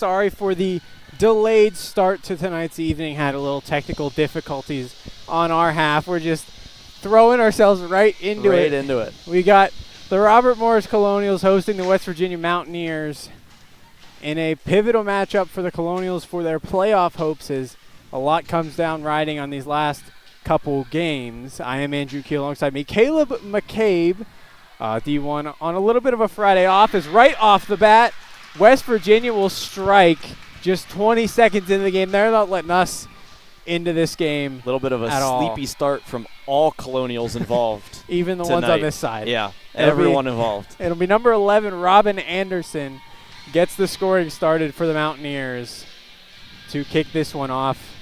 sorry for the delayed start to tonight's evening. Had a little technical difficulties on our half. We're just throwing ourselves right into it. We got the Robert Morris Colonials hosting the West Virginia Mountaineers in a pivotal matchup for the Colonials for their playoff hopes, as a lot comes down riding on these last couple games. I am Andrew Keel, alongside me Caleb McCabe. D1 on a little bit of a Friday off, is right off the bat. West Virginia will strike just 20 seconds into the game. They're not letting us into this game. A little bit of a sleepy start from all Colonials involved. Even the tonight. ones on this side. Yeah, everyone involved. It'll be number 11, Robin Anderson, gets the scoring started for the Mountaineers to kick this one off.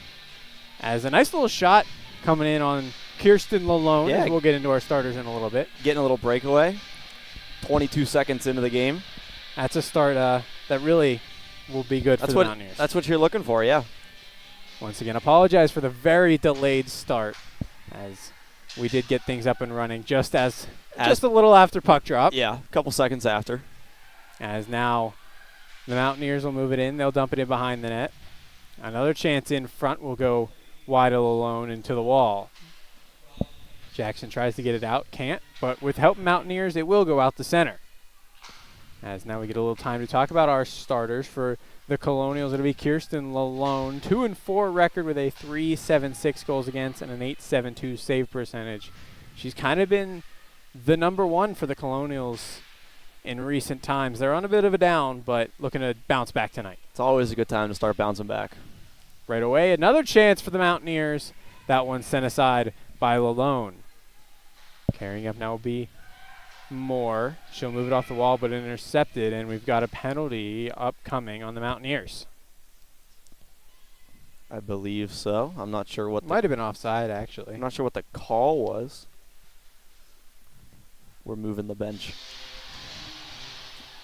As a nice little shot coming in on Kirsten Lalone, as we'll get into our starters in a little bit. Getting a little breakaway. 22 seconds into the game. That's a start that really will be good for the Mountaineers. That's what you're looking for, yeah. Once again, apologize for the very delayed start, as we did get things up and running just a little after puck drop. Yeah, a couple seconds after. As now the Mountaineers will move it in. They'll dump it in behind the net. Another chance in front will go wide alone into the wall. Jackson tries to get it out, can't, but with help Mountaineers, it will go out the center. As now we get a little time to talk about our starters for the Colonials. It'll be Kirsten Lalone, 2-4 record with a 3.76 goals against and an 8.72 save percentage. She's kind of been the number one for the Colonials in recent times. They're on a bit of a down, but looking to bounce back tonight. It's always a good time to start bouncing back. Right away, another chance for the Mountaineers. That one sent aside by Lalone. Carrying up now will be Moore. She'll move it off the wall, but intercepted, and we've got a penalty upcoming on the Mountaineers. I believe so. I'm not sure what. Might have been offside, actually. I'm not sure what the call was. We're moving the bench.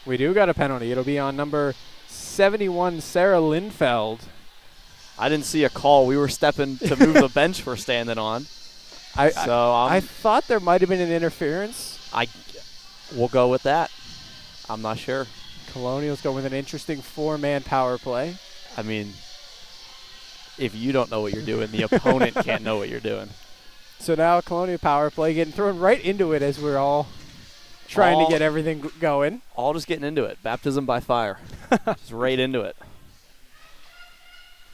We do got a penalty. It'll be on number 71, Sarah Lindfeld. I didn't see a call. We were stepping to move the bench we're standing on. I thought there might have been an interference. We'll go with that. I'm not sure. Colonials go with an interesting 4-man power play. I mean, if you don't know what you're doing, the opponent can't know what you're doing. So now Colonial power play getting thrown right into it as we're all trying to get everything going. All just getting into it. Baptism by fire. Just right into it.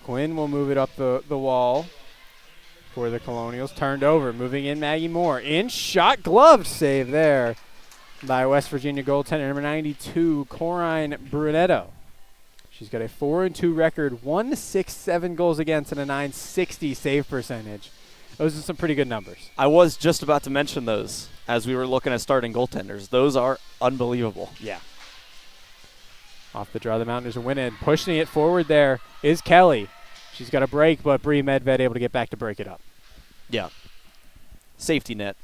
Quinn will move it up the wall for the Colonials. Turned over, moving in Maggie Moore. In shot, gloved save there by West Virginia goaltender number 92, Corine Brunetto. She's got a 4-2 record, 1.67 goals against, and a 9.60 save percentage. Those are some pretty good numbers. I was just about to mention those as we were looking at starting goaltenders. Those are unbelievable. Yeah. Off the draw, the Mountaineers are winning. Pushing it forward there is Kelly. She's got a break, but Bree Medved able to get back to break it up. Yeah. Safety net.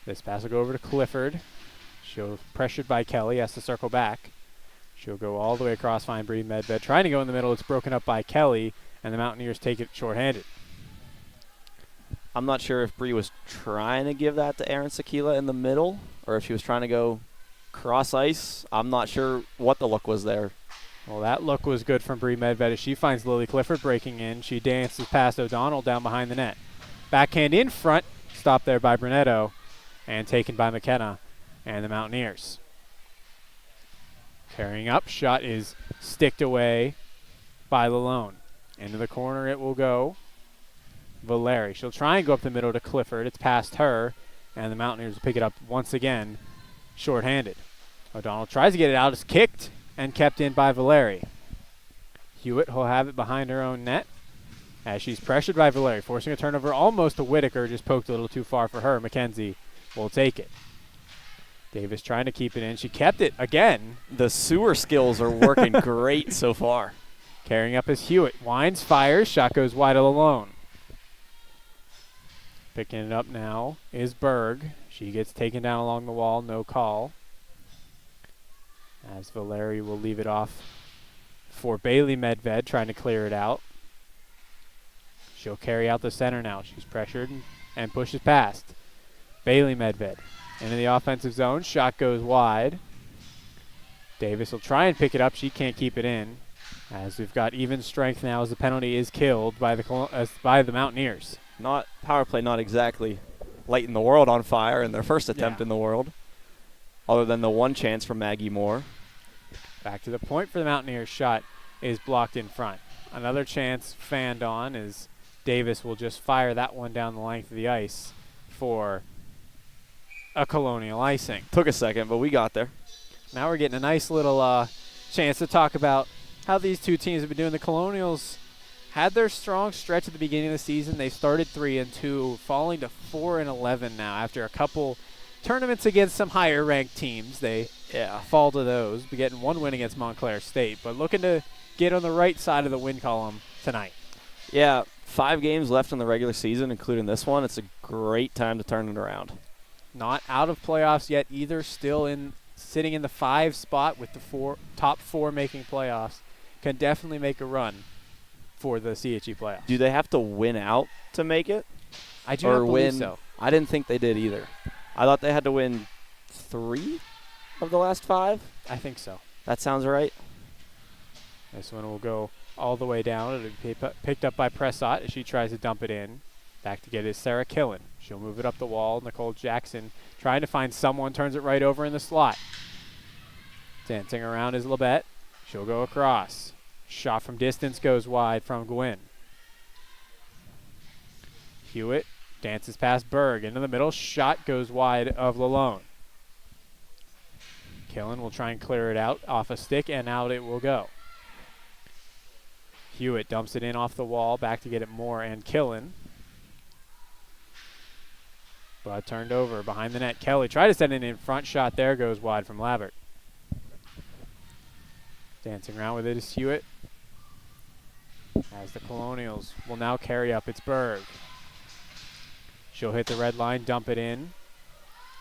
This pass will go over to Clifford. She'll, pressured by Kelly, has to circle back. She'll go all the way across, find Bree Medved. Trying to go in the middle. It's broken up by Kelly, and the Mountaineers take it shorthanded. I'm not sure if Bree was trying to give that to Aaron Sakila in the middle or if she was trying to go cross ice. I'm not sure what the look was there. Well, that look was good from Bree Medved as she finds Lily Clifford breaking in. She dances past O'Donnell down behind the net. Backhand in front, stopped there by Brunetto, and taken by McKenna and the Mountaineers. Carrying up, shot is sticked away by Lalone. Into the corner it will go. Valeri. She'll try and go up the middle to Clifford. It's past her, and the Mountaineers will pick it up once again, shorthanded. O'Donnell tries to get it out. It's kicked and kept in by Valeri. Hewitt will have it behind her own net as she's pressured by Valeri, forcing a turnover almost to Whitaker, just poked a little too far for her. McKenzie will take it. Davis trying to keep it in. She kept it again. The sewer skills are working great so far. Carrying up is Hewitt. Winds, fires. Shot goes wide alone. Picking it up now is Berg. She gets taken down along the wall. No call. As Valeri will leave it off for Bailey Medved, trying to clear it out. She'll carry out the center now. She's pressured and pushes past. Bailey Medved into the offensive zone. Shot goes wide. Davis will try and pick it up. She can't keep it in, as we've got even strength now as the penalty is killed by the Mountaineers. Not power play, not exactly lighting the world on fire in their first attempt in the world, other than the one chance from Maggie Moore. Back to the point for the Mountaineers. Shot is blocked in front. Another chance fanned on as Davis will just fire that one down the length of the ice for a Colonial icing. Took a second, but we got there. Now we're getting a nice little chance to talk about how these two teams have been doing. The Colonials had their strong stretch at the beginning of the season. They started 3-2, falling to 4-11 now after a couple tournaments against some higher-ranked teams. They fall to those, but getting one win against Montclair State, but looking to get on the right side of the win column tonight. Yeah, 5 games left in the regular season, including this one. It's a great time to turn it around. Not out of playoffs yet either, still sitting in the 5 spot with the top 4 making playoffs. Can definitely make a run for the CHE playoffs. Do they have to win out to make it? I do not believe so. I didn't think they did either. I thought they had to win 3 of the last 5. I think so. That sounds right. This one will go all the way down. It'll be picked up by Pressott as she tries to dump it in. Back to get is Sarah Killen. She'll move it up the wall. Nicole Jackson trying to find someone, turns it right over in the slot. Dancing around is Labette. She'll go across. Shot from distance goes wide from Gwynn. Hewitt dances past Berg into the middle. Shot goes wide of Lalone. Killen will try and clear it out off a stick, and out it will go. Hewitt dumps it in off the wall, back to get it Moore and Killen. But turned over behind the net. Kelly tried to send it in front. Shot there goes wide from Labert. Dancing around with it is Hewitt. As the Colonials will now carry up, it's Berg. She'll hit the red line, dump it in,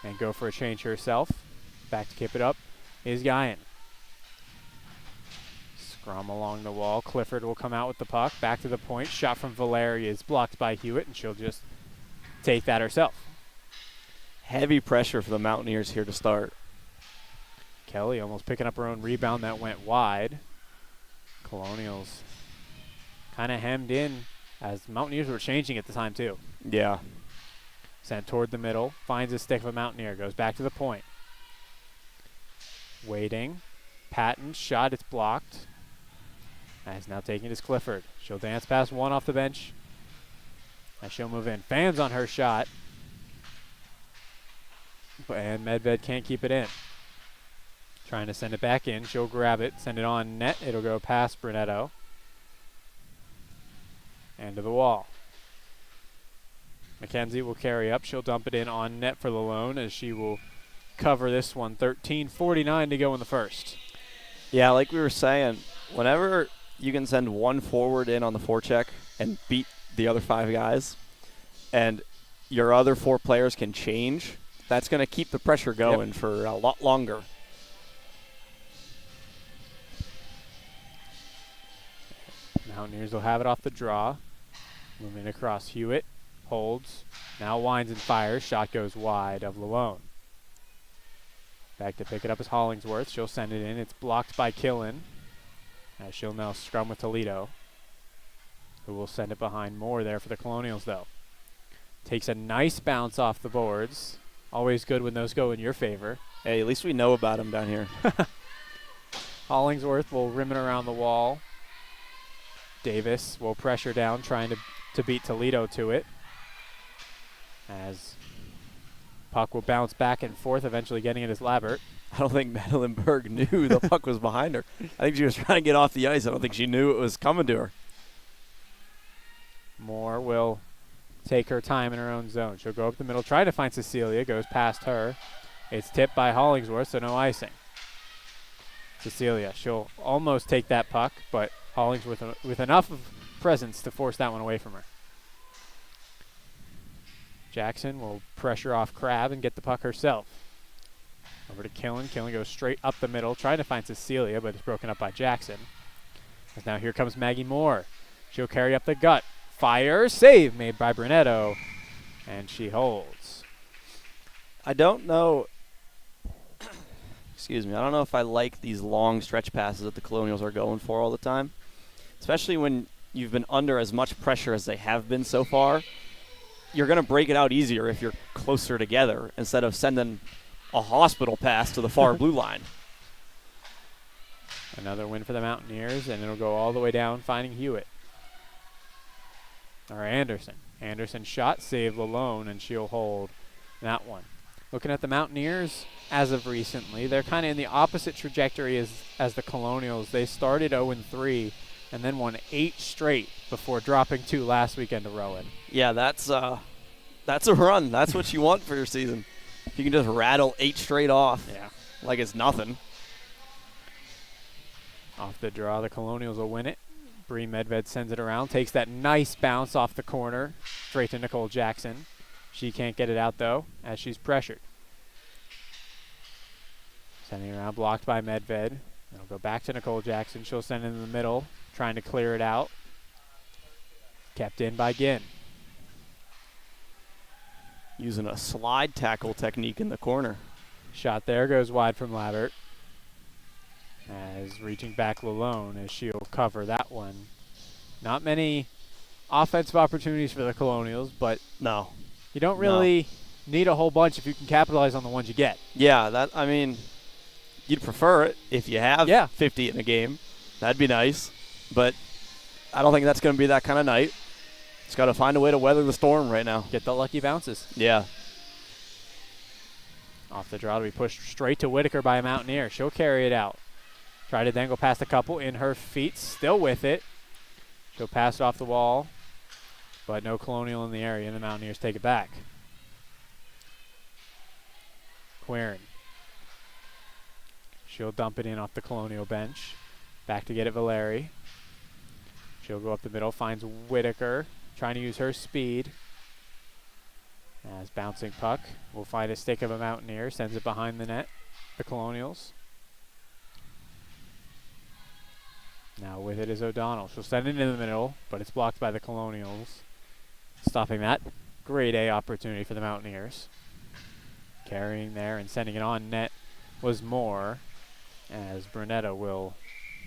and go for a change herself. Back to keep it up is Guyan. Scrum along the wall. Clifford will come out with the puck. Back to the point. Shot from Valeri is blocked by Hewitt, and she'll just take that herself. Heavy pressure for the Mountaineers here to start. Kelly almost picking up her own rebound that went wide. Colonials kind of hemmed in as the Mountaineers were changing at the time too. Yeah. Sent toward the middle. Finds a stick of a Mountaineer. Goes back to the point. Waiting. Patton shot. It's blocked. As now taking it is Clifford. She'll dance past one off the bench. And she'll move in. Fans on her shot. And Medved can't keep it in. Trying to send it back in. She'll grab it. Send it on net. It'll go past Brunetto. And to the wall. McKenzie will carry up. She'll dump it in on net for Lalone as she will cover this one. 13:49 to go in the first. Yeah, like we were saying, whenever you can send one forward in on the forecheck and beat the other 5 guys, and your other 4 players can change, that's going to keep the pressure going for a lot longer. Mountaineers will have it off the draw. Moving across. Hewitt holds. Now winds and fires. Shot goes wide of Lalone. Back to pick it up is Hollingsworth. She'll send it in. It's blocked by Killen. As she'll now scrum with Toledo, who will send it behind Moore there for the Colonials, though. Takes a nice bounce off the boards. Always good when those go in your favor. Hey, at least we know about them down here. Hollingsworth will rim it around the wall. Davis will pressure down, trying to beat Toledo to it. As puck will bounce back and forth, eventually getting it as Labert. I don't think Madeline Berg knew the puck was behind her. I think she was trying to get off the ice. I don't think she knew it was coming to her. Moore will take her time in her own zone. She'll go up the middle, try to find Cecilia, goes past her. It's tipped by Hollingsworth, so no icing. Cecilia, she'll almost take that puck, but Hollingsworth with enough of presence to force that one away from her. Jackson will pressure off Crab and get the puck herself. Over to Killen. Killen goes straight up the middle, trying to find Cecilia, but it's broken up by Jackson. As now here comes Maggie Moore. She'll carry up the gut. Fire, save made by Brunetto, and she holds. I don't know. Excuse me. I don't know if I like these long stretch passes that the Colonials are going for all the time, especially when you've been under as much pressure as they have been so far. You're going to break it out easier if you're closer together instead of sending a hospital pass to the far blue line. Another win for the Mountaineers, and it'll go all the way down, finding Hewitt. Or Anderson. Anderson shot, save Lalone, and she'll hold that one. Looking at the Mountaineers as of recently, they're kind of in the opposite trajectory as the Colonials. They started 0-3 and then won 8 straight before dropping 2 last weekend to Rowan. Yeah, that's a run. That's what you want for your season. If you can just rattle 8 straight off, like it's nothing. Off the draw, the Colonials will win it. Bree Medved sends it around, takes that nice bounce off the corner, straight to Nicole Jackson. She can't get it out, though, as she's pressured. Sending it around, blocked by Medved. It'll go back to Nicole Jackson. She'll send it in the middle, trying to clear it out. Kept in by Ginn. Using a slide tackle technique in the corner. Shot there, goes wide from Labert. As reaching back Lalone as she'll cover that one. Not many offensive opportunities for the Colonials, but no, you don't really need a whole bunch if you can capitalize on the ones you get. Yeah, you'd prefer it if you have 50 in a game. That'd be nice, but I don't think that's going to be that kind of night. It's got to find a way to weather the storm right now. Get the lucky bounces. Yeah. Off the draw to be pushed straight to Whitaker by a Mountaineer. She'll carry it out. Try to dangle past a couple in her feet, still with it. She'll pass it off the wall, but no Colonial in the area, and the Mountaineers take it back. Quirin. She'll dump it in off the Colonial bench. Back to get it, Valeri. She'll go up the middle, finds Whitaker, trying to use her speed. As bouncing puck will find a stick of a Mountaineer, sends it behind the net, the Colonials. Now with it is O'Donnell. She'll send it in the middle, but it's blocked by the Colonials. Stopping that grade A opportunity for the Mountaineers. Carrying there and sending it on net was Moore, as Brunetta will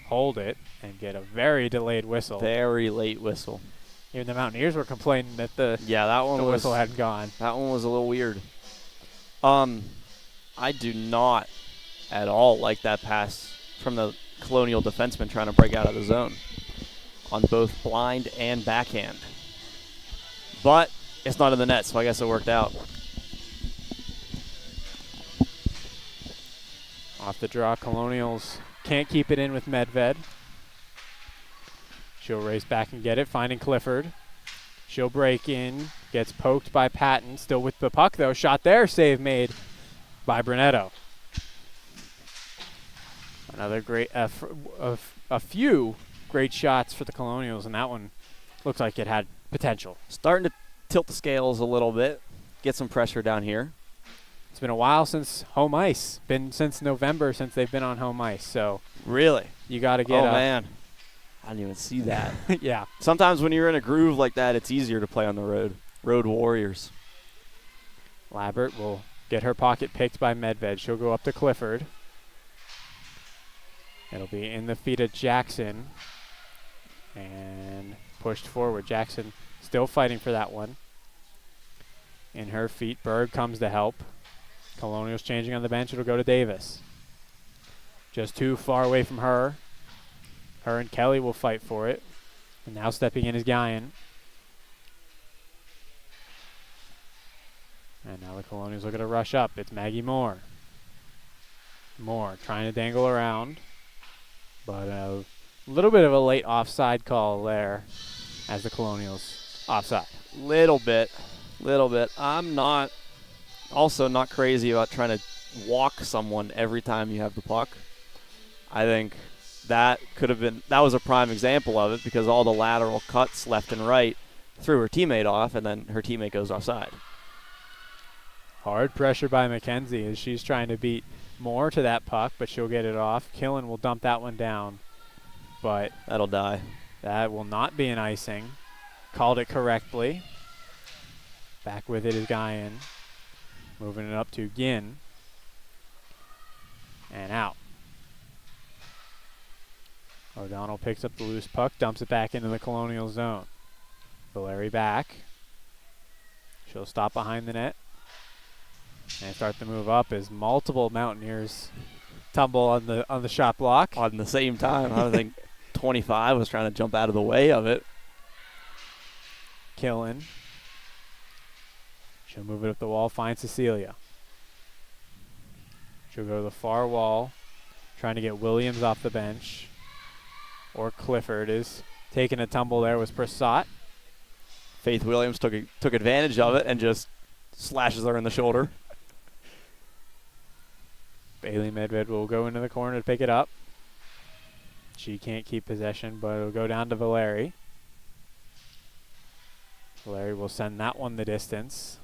hold it and get a very delayed whistle. Very late whistle. Even the Mountaineers were complaining that the whistle hadn't gone. That one was a little weird. I do not at all like that pass from the Colonial defenseman trying to break out of the zone on both blind and backhand. But it's not in the net, so I guess it worked out. Off the draw, Colonials can't keep it in with Medved. She'll race back and get it, finding Clifford. She'll break in, gets poked by Patton, still with the puck though. Shot there, save made by Brunetto. Another great, a few great shots for the Colonials, and that one looks like it had potential. Starting to tilt the scales a little bit, get some pressure down here. It's been a while since home ice. Been since November since they've been on home ice. So really, you got to get. Oh man, I didn't even see that. Yeah. Sometimes when you're in a groove like that, it's easier to play on the road. Road Warriors. Labert will get her pocket picked by Medved. She'll go up to Clifford. It'll be in the feet of Jackson and pushed forward. Jackson still fighting for that one. In her feet, Berg comes to help. Colonials changing on the bench. It'll go to Davis. Just too far away from her. Her and Kelly will fight for it. And now stepping in is Guyan. And now the Colonials are going to rush up. It's Maggie Moore. Moore trying to dangle around. But a little bit of a late offside call there as the Colonials offside. Little bit. I'm not crazy about trying to walk someone every time you have the puck. I think that was a prime example of it because all the lateral cuts left and right threw her teammate off, and then her teammate goes offside. Hard pressure by McKenzie as she's trying to beat Moore to that puck, but she'll get it off. Killen will dump that one down, but that'll die. That will not be an icing. Called it correctly. Back with it is Guyan. Moving it up to Ginn. And out. O'Donnell picks up the loose puck, dumps it back into the Colonial zone. Valeri back. She'll stop behind the net and start to move up as multiple Mountaineers tumble on the shot block. On the same time, I think 25 was trying to jump out of the way of it. Killen. She'll move it up the wall, find Cecilia. She'll go to the far wall, trying to get Williams off the bench. Or Clifford is taking a tumble there with Prasad. Faith Williams took advantage of it and just slashes her in the shoulder. Bailey Medved will go into the corner to pick it up. She can't keep possession, but it'll go down to Valeri. Valeri will send that one the distance.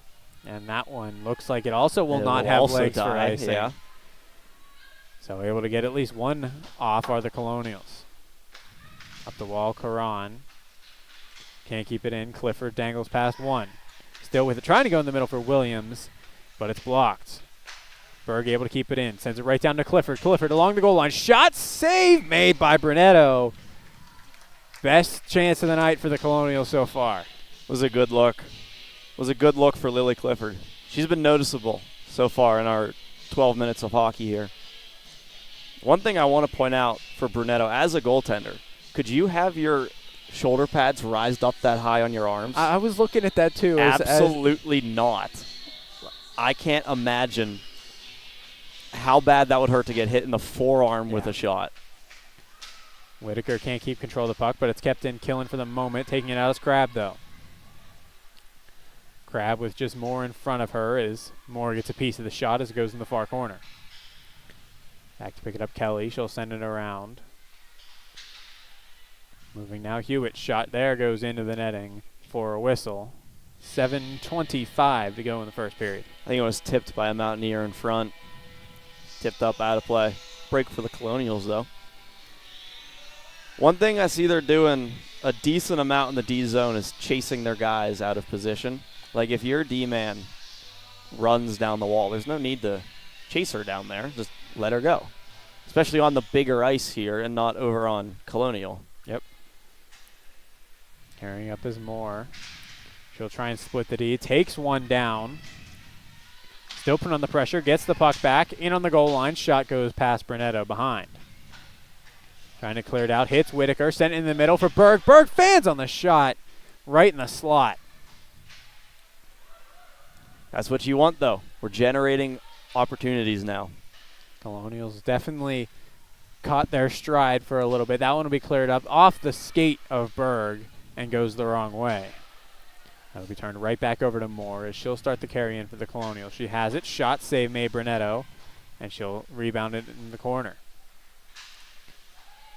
And that one looks like it also will not have legs for icing. Yeah. So able to get at least one off are the Colonials. Up the wall, Karan. Can't keep it in. Clifford dangles past one. Still with it. Trying to go in the middle for Williams, but it's blocked. Berg able to keep it in. Sends it right down to Clifford. Clifford along the goal line. Shot save made by Brunetto. Best chance of the night for the Colonials so far. Was a good look. Was a good look for Lily Clifford. She's been noticeable so far in our 12 minutes of hockey here. One thing I want to point out for Brunetto as a goaltender, could you have your shoulder pads rised up that high on your arms? I was looking at that too. Absolutely not. I can't imagine how bad that would hurt to get hit in the forearm with a shot. Whitaker can't keep control of the puck, but it's kept in. Killen for the moment. Taking it out is Crab, though. Crab with just Moore in front of her as Moore gets a piece of the shot as it goes in the far corner. Back to pick it up, Kelly. She'll send it around. Moving now, Hewitt. Shot there goes into the netting for a whistle. 7:25 to go in the first period. I think it was tipped by a Mountaineer in front. Tipped up, out of play. Break for the Colonials, though. One thing I see they're doing a decent amount in the D zone is chasing their guys out of position. Like if your D-man runs down the wall, there's no need to chase her down there. Just let her go. Especially on the bigger ice here and not over on Colonial. Yep. Carrying up is Moore. She'll try and split the D. Takes one down. Still putting on the pressure. Gets the puck back. In on the goal line. Shot goes past Brunetto behind. Trying to clear it out. Hits Whitaker. Sent in the middle for Berg. Berg fans on the shot. Right in the slot. That's what you want, though. We're generating opportunities now. Colonials definitely caught their stride for a little bit. That one will be cleared up off the skate of Berg and goes the wrong way. That'll be turned right back over to Moore as she'll start the carry in for the Colonials. She has it. Shot save made Brunetto, and she'll rebound it in the corner.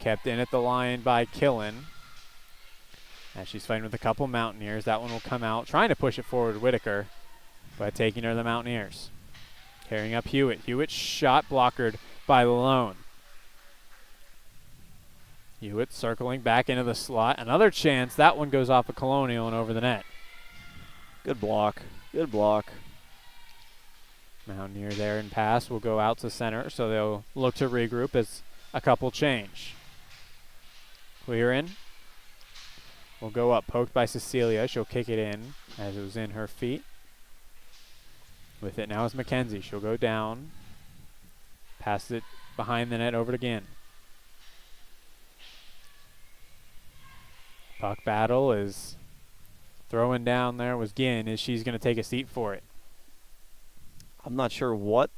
Kept in at the line by Killen. As she's fighting with a couple Mountaineers. That one will come out. Trying to push it forward, Whitaker, but taking her the Mountaineers. Carrying up Hewitt. Hewitt shot blockered by Malone. Hewitt circling back into the slot. Another chance. That one goes off a Colonial and over the net. Good block. Good block. Mountaineer there and pass will go out to center, so they'll look to regroup as a couple change. Clear in. Will go up. Poked by Cecilia. She'll kick it in as it was in her feet. With it now is McKenzie. She'll go down. Pass it behind the net over to Ginn. Puck battle is throwing down there was Ginn as she's going to take a seat for it. I'm not sure what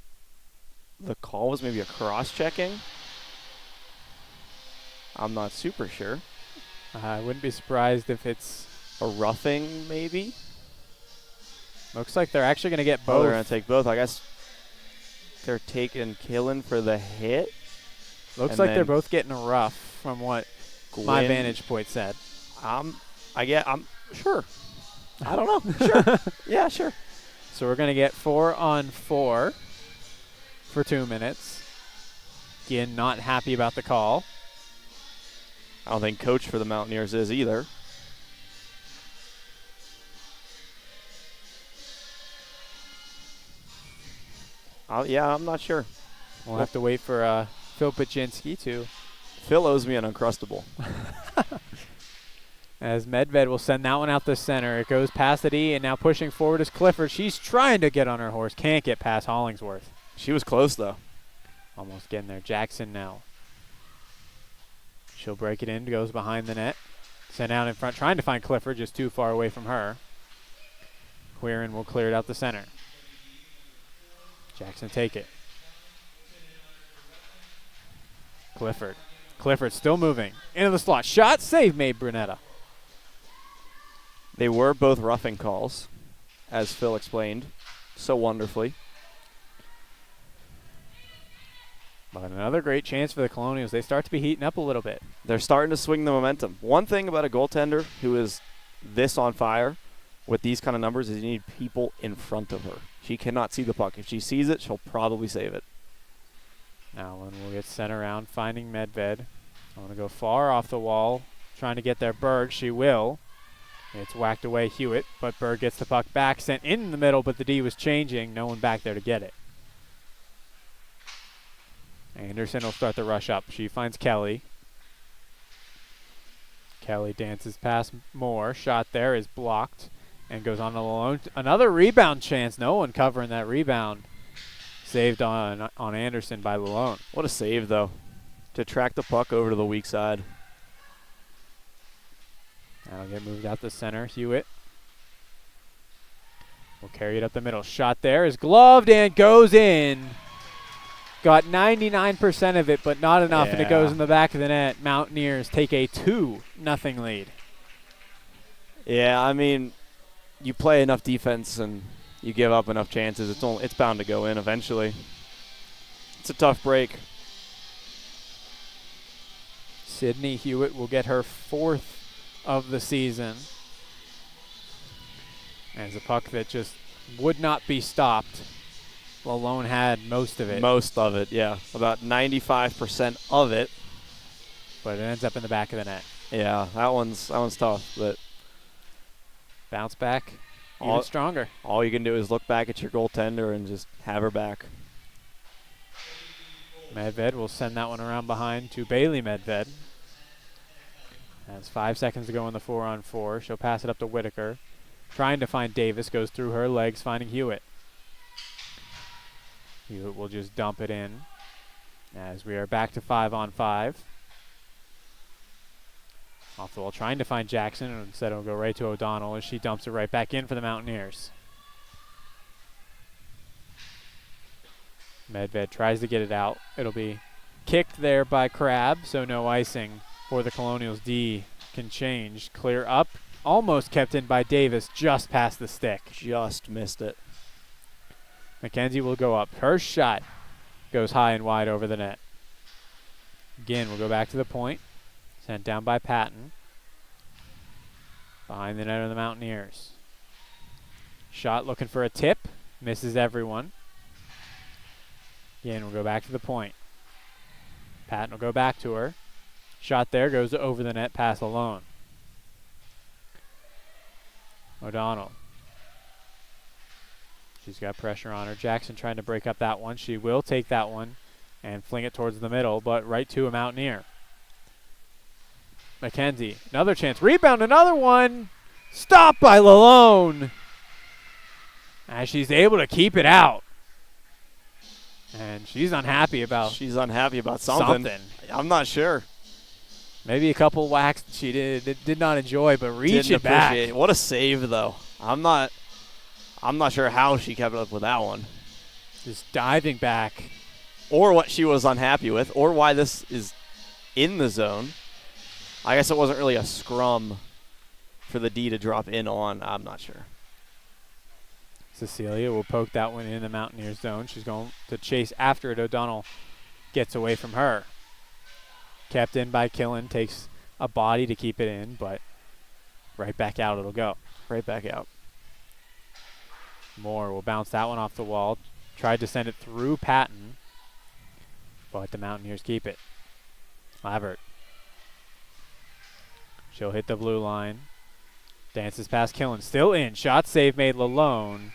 the call was. Maybe a cross-checking. I'm not super sure. I wouldn't be surprised if it's a roughing, maybe. Looks like they're actually going to get both. Oh, they're going to take both. I guess they're taking Killen for the hit. Looks like they're both getting rough from what my vantage point said. I'm sure. I don't know. Sure. Yeah, sure. So we're going to get 4-on-4 for 2 minutes. Ginn not happy about the call. I don't think coach for the Mountaineers is either. Yeah, I'm not sure. We'll have to wait for Phil Pachinski to. Phil owes me an Uncrustable. As Medved will send that one out the center. It goes past the D, and now pushing forward is Clifford. She's trying to get on her horse. Can't get past Hollingsworth. She was close, though. Almost getting there. Jackson now. She'll break it in. Goes behind the net. Sent out in front. Trying to find Clifford. Just too far away from her. Quirin will clear it out the center. Jackson take it. Clifford. Clifford still moving. Into the slot. Shot. Save made Brunetta. They were both roughing calls, as Phil explained so wonderfully. But another great chance for the Colonials. They start to be heating up a little bit. They're starting to swing the momentum. One thing about a goaltender who is this on fire with these kind of numbers is you need people in front of her. She cannot see the puck. If she sees it, she'll probably save it. Allen will get sent around, finding Medved. I want to go far off the wall, trying to get there. Berg, she will. It's whacked away Hewitt, but Berg gets the puck back, sent in the middle, but the D was changing. No one back there to get it. Anderson will start the rush up. She finds Kelly. Kelly dances past Moore. Shot there is blocked and goes on alone. Another rebound chance. No one covering that rebound. Saved on Anderson by Lalone. What a save, though, to track the puck over to the weak side. That'll get moved out the center. Hewitt will carry it up the middle. Shot there is gloved and goes in. Got 99% of it, but not enough, and it goes in the back of the net. Mountaineers take a 2-0 lead. Yeah, I mean, you play enough defense and you give up enough chances, it's bound to go in eventually. It's a tough break. Sydney Hewitt will get her 4th of the season. As a puck that just would not be stopped. Lalone had most of it. Most of it, yeah. About 95% of it. But it ends up in the back of the net. Yeah, that one's tough, but bounce back even stronger. All you can do is look back at your goaltender and just have her back. Medved will send that one around behind to Bailey Medved. Has 5 seconds to go in the 4-on-4. She'll pass it up to Whitaker. Trying to find Davis. Goes through her legs, finding Hewitt. Hewitt will just dump it in as we are back to 5-on-5. Off the wall, trying to find Jackson, and instead it'll go right to O'Donnell as she dumps it right back in for the Mountaineers. Medved tries to get it out. It'll be kicked there by Crabb, so no icing for the Colonials. D can change. Clear up. Almost kept in by Davis, just past the stick. Just missed it. McKenzie will go up. Her shot goes high and wide over the net. Again, we'll go back to the point. Sent down by Patton. Behind the net of the Mountaineers. Shot looking for a tip. Misses everyone. Again, we'll go back to the point. Patton will go back to her. Shot there goes over the net past Lalone. O'Donnell. She's got pressure on her. Jackson trying to break up that one. She will take that one and fling it towards the middle, but right to a Mountaineer. McKenzie, another chance. Rebound, another one. Stopped by Lalone. As she's able to keep it out. And she's unhappy about something. I'm not sure. Maybe a couple whacks she did not enjoy, but reach it back. What a save, though. I'm not sure how she kept up with that one. Just diving back. Or what she was unhappy with, or why this is in the zone. I guess it wasn't really a scrum for the D to drop in on. I'm not sure. Cecilia will poke that one in the Mountaineers zone. She's going to chase after it. O'Donnell gets away from her. Kept in by Killen. Takes a body to keep it in, but right back out it'll go. Right back out. Moore will bounce that one off the wall. Tried to send it through Patton, but the Mountaineers keep it. Lavert. She'll hit the blue line. Dances past Killen. Still in. Shot save made Lalone.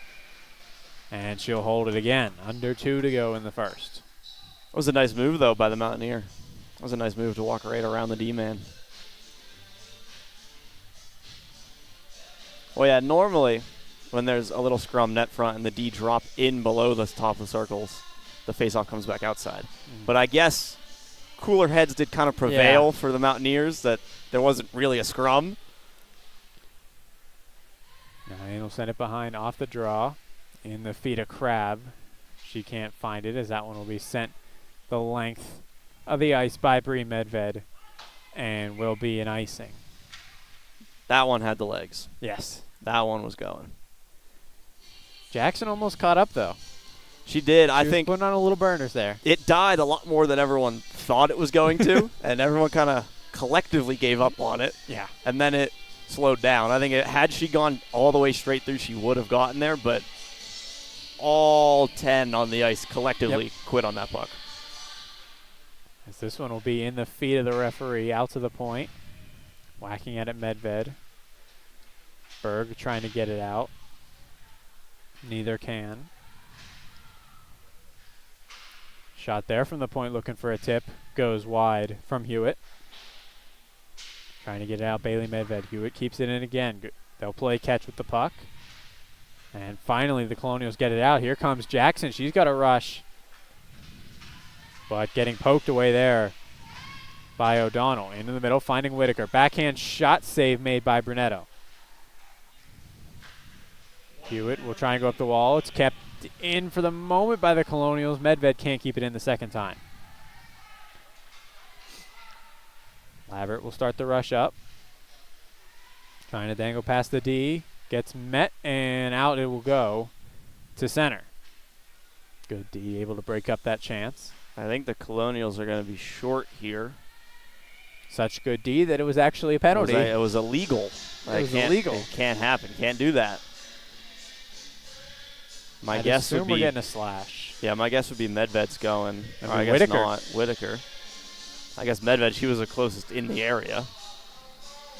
And she'll hold it again. Under 2 to go in the first. It was a nice move, though, by the Mountaineer. It was a nice move to walk right around the D-man. Well, yeah, normally when there's a little scrum net front and the D drop in below the top of the circles, the faceoff comes back outside. But I guess cooler heads did kind of prevail for the Mountaineers that there wasn't really a scrum. Now he'll send it behind off the draw in the feet of Crab. She can't find it as that one will be sent the length of the ice by Bree Medved and will be an icing. That one had the legs. Yes. That one was going. Jackson almost caught up, though. She did. She I was think putting on a little burners there. It died a lot more than everyone thought it was going to, and everyone kind of collectively gave up on it. Yeah. And then it slowed down. I think had she gone all the way straight through, she would have gotten there, but all 10 on the ice collectively quit on that puck. As this one will be in the feet of the referee, out to the point. Whacking at it, Medved. Berg trying to get it out. Neither can. Shot there from the point looking for a tip. Goes wide from Hewitt. Trying to get it out, Bailey Medved. Hewitt keeps it in again. They'll play catch with the puck. And finally the Colonials get it out. Here comes Jackson. She's got a rush. But getting poked away there by O'Donnell. Into the middle, finding Whitaker. Backhand shot save made by Brunetto. Hewitt will try and go up the wall. It's kept in for the moment by the Colonials. Medved can't keep it in the second time. Labbert will start the rush up. Trying to dangle past the D. Gets met, and out it will go to center. Good D, able to break up that chance. I think the Colonials are going to be short here. Such good D that it was actually a penalty. It was illegal. It was illegal. It can't happen. Can't do that. My guess would be we're getting a slash. Yeah, my guess would be Medved's going. Or I guess Whitaker. not. Whitaker. I guess Medved, she was the closest in the area.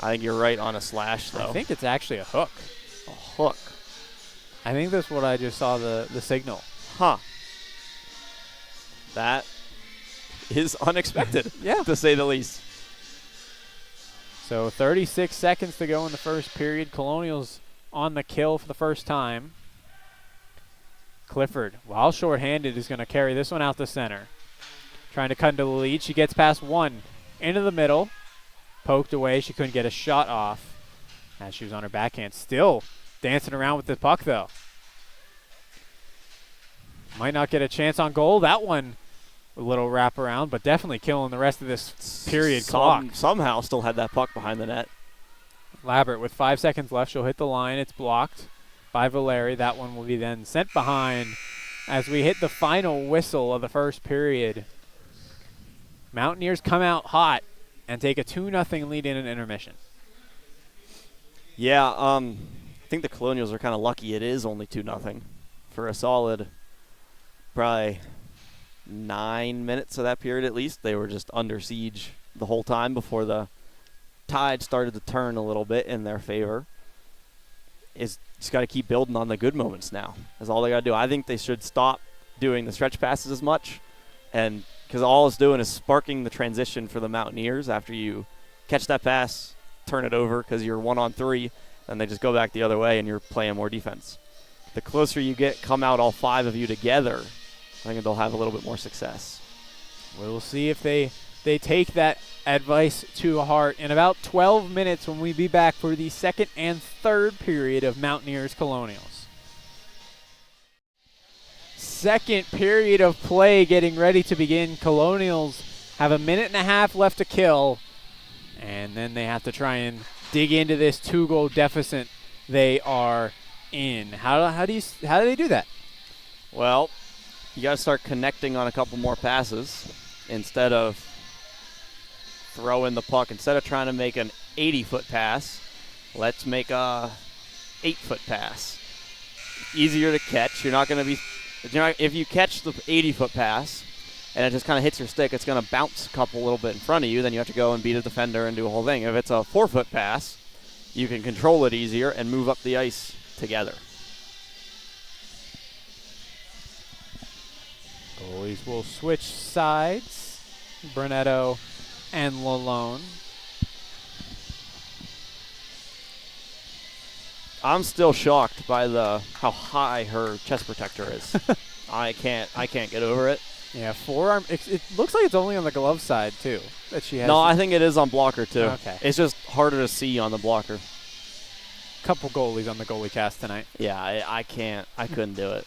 I think you're right on a slash, though. I think it's actually a hook. A hook. I think that's what I just saw the signal. Huh. That is unexpected, yeah, to say the least. So 36 seconds to go in the first period. Colonials on the kill for the first time. Clifford, while shorthanded, is going to carry this one out the center. Trying to cut into the lead. She gets past one. Into the middle. Poked away. She couldn't get a shot off as she was on her backhand. Still dancing around with the puck, though. Might not get a chance on goal. That one, a little wraparound, but definitely killing the rest of this period clock. Somehow still had that puck behind the net. Labbert with 5 seconds left. She'll hit the line. It's blocked by Valeri. That one will be then sent behind as we hit the final whistle of the first period. Mountaineers come out hot and take a 2-0 lead in an intermission. Yeah, I think the Colonials are kind of lucky it is only 2-0 for a solid probably 9 minutes of that period at least. They were just under siege the whole time before the tide started to turn a little bit in their favor. Just got to keep building on the good moments now. That's all they got to do. I think they should stop doing the stretch passes as much, and because all it's doing is sparking the transition for the Mountaineers after you catch that pass, turn it over because you're 1-on-3, and they just go back the other way and you're playing more defense. The closer you get, come out all 5 of you together, I think they'll have a little bit more success. We'll see if they take that advice to heart in about 12 minutes when we be back for the second and third period of Mountaineers Colonials. Second period of play getting ready to begin. Colonials have 1.5 minutes left to kill, and then they have to try and dig into this 2-goal deficit they are in. How do they do that? Well, you got to start connecting on a couple more passes instead of throwing the puck. Instead of trying to make an 80-foot pass, let's make a 8-foot pass. Easier to catch. You're not going to be. If you catch the 80-foot pass and it just kind of hits your stick, it's going to bounce a little bit in front of you. Then you have to go and beat a defender and do a whole thing. If it's a 4-foot pass, you can control it easier and move up the ice together. Goalies will switch sides. Brunetto and Lalone. I'm still shocked by how high her chest protector is. I can't get over it. Yeah, forearm. It looks like it's only on the glove side too that she has. No, I think it is on blocker too. Okay. It's just harder to see on the blocker. Couple goalies on the goalie cast tonight. Yeah, I can't. I couldn't do it.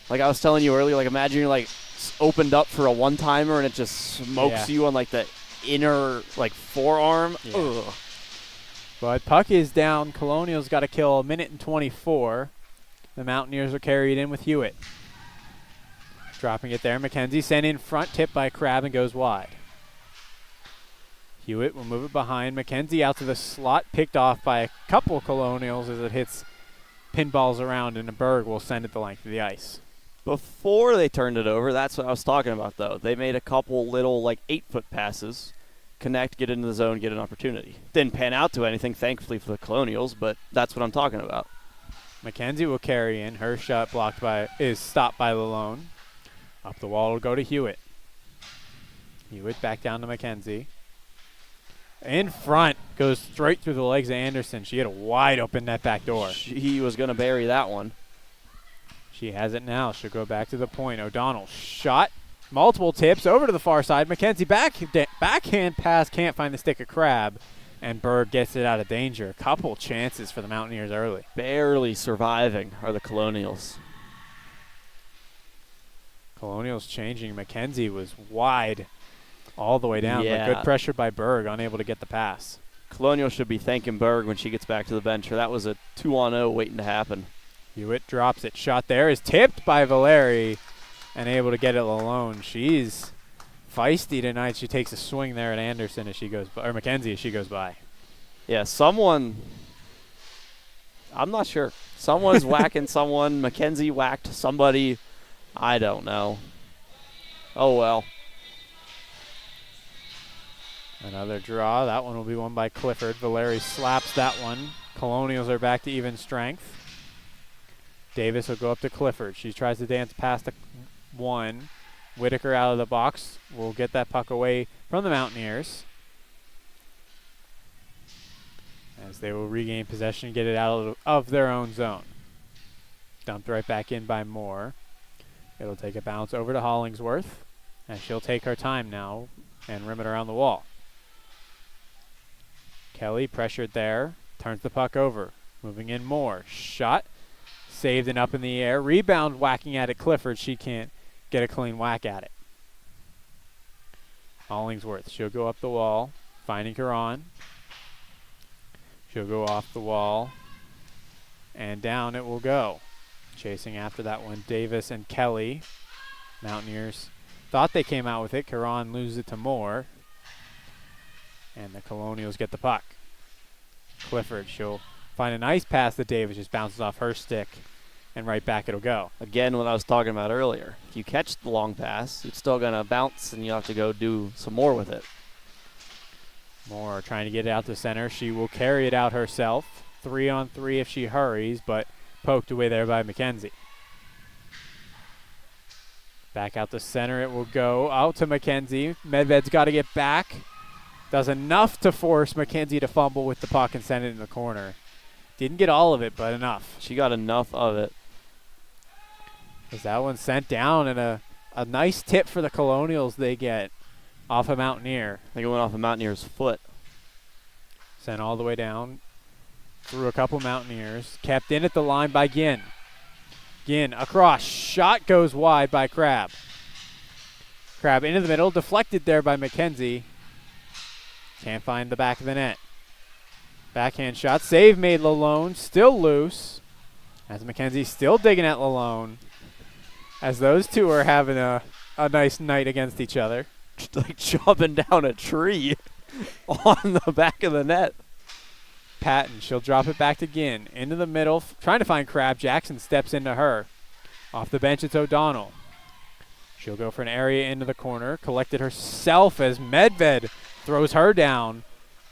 Like I was telling you earlier, like imagine you're like opened up for a one-timer and it just smokes you on like the inner like forearm. Yeah. Ugh. But puck is down. Colonials got to kill 1:24. The Mountaineers are carried in with Hewitt. Dropping it there. McKenzie sent in front, tipped by Crab and goes wide. Hewitt will move it behind. McKenzie out to the slot, picked off by a couple Colonials as it hits pinballs around, and Berg will send it the length of the ice. Before they turned it over, that's what I was talking about, though. They made a couple little, like, 8-foot passes. Connect, get into the zone, get an opportunity. Didn't pan out to anything, thankfully, for the Colonials, but that's what I'm talking about. McKenzie will carry in. Her shot is stopped by Lalone. Up the wall will go to Hewitt. Hewitt back down to McKenzie. In front, goes straight through the legs of Anderson. She had a wide open net back door. He was going to bury that one. She has it now. She'll go back to the point. O'Donnell shot. Multiple tips over to the far side. McKenzie backhand pass, can't find the stick of Crab. And Berg gets it out of danger. A couple chances for the Mountaineers early. Barely surviving are the Colonials. Colonials changing. McKenzie was wide all the way down, but good pressure by Berg, unable to get the pass. Colonial should be thanking Berg when she gets back to the bench, or that was a 2-on-0 waiting to happen. Hewitt drops it. Shot there is tipped by Valeri and able to get it alone. She's feisty tonight. She takes a swing there at Anderson as she goes by, or McKenzie as she goes by. Yeah, someone, I'm not sure. Someone's whacking someone. McKenzie whacked somebody. I don't know. Oh, well. Another draw. That one will be won by Clifford. Valeri slaps that one. Colonials are back to even strength. Davis will go up to Clifford. She tries to dance past the one. Whitaker out of the box will get that puck away from the Mountaineers, as they will regain possession and get it out of their own zone. Dumped right back in by Moore. It'll take a bounce over to Hollingsworth, and she'll take her time now and rim it around the wall. Kelly pressured there, turns the puck over, moving in more. Shot, saved and up in the air. Rebound whacking at it. Clifford, she can't get a clean whack at it. Hollingsworth, she'll go up the wall, finding Caron. She'll go off the wall, and down it will go. Chasing after that one, Davis and Kelly. Mountaineers thought they came out with it. Caron loses it to Moore. And the Colonials get the puck. Clifford, she'll find a nice pass to Davis, just bounces off her stick, and right back it'll go. Again, what I was talking about earlier. If you catch the long pass, it's still going to bounce, and you'll have to go do some more with it. Moore trying to get it out to center. She will carry it out herself. 3-on-3 if she hurries, but poked away there by McKenzie. Back out to center it will go. Out to McKenzie. Medved's got to get back. Does enough to force McKenzie to fumble with the puck and send it in the corner. Didn't get all of it, but enough. She got enough of it. As that one sent down, and a nice tip for the Colonials they get off a Mountaineer. I think it went off a Mountaineer's foot. Sent all the way down through a couple Mountaineers. Kept in at the line by Ginn. Ginn across. Shot goes wide by Crab. Crab into the middle. Deflected there by McKenzie. Can't find the back of the net. Backhand shot. Save made Lalone. Still loose. As McKenzie still digging at Lalone. As those two are having a nice night against each other. Just like jumping down a tree on the back of the net. Patton, she'll drop it back to Ginn. Into the middle, trying to find Crab. Jackson steps into her. Off the bench, it's O'Donnell. She'll go for an area into the corner. Collected herself as Medved throws her down.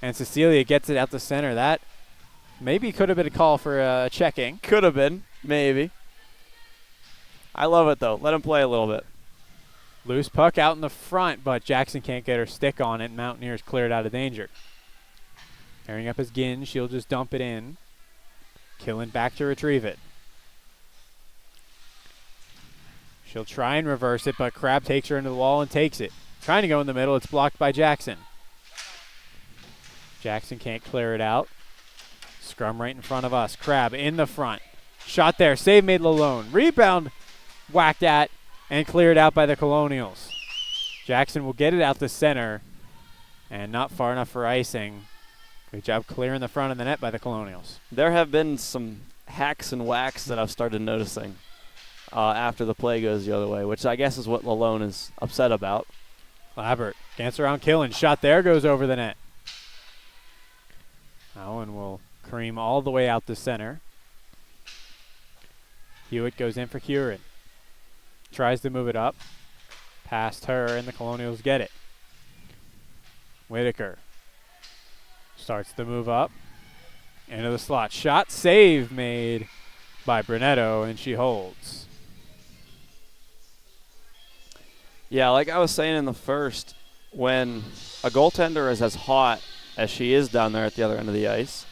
And Cecilia gets it out the center. That maybe could have been a call for checking. Could have been, maybe. I love it, though. Let him play a little bit. Loose puck out in the front, but Jackson can't get her stick on it. Mountaineers cleared out of danger. Tearing up his gin, she'll just dump it in. Killen back to retrieve it. She'll try and reverse it, but Crab takes her into the wall and takes it. Trying to go in the middle, it's blocked by Jackson. Jackson can't clear it out. Scrum right in front of us. Crab in the front. Shot there, save made alone. Rebound whacked at and cleared out by the Colonials. Jackson will get it out the center and not far enough for icing. Good job clearing the front of the net by the Colonials. There have been some hacks and whacks that I've started noticing after the play goes the other way, which I guess is what Lalone is upset about. Labert dance around Killen. Shot there, goes over the net. That one will cream all the way out the center. Hewitt goes in for Curran. Tries to move it up. Past her, and the Colonials get it. Whitaker starts to move up. Into the slot. Shot, save made by Brunetto, and she holds. Yeah, like I was saying in the first, when a goaltender is as hot as she is down there at the other end of the ice,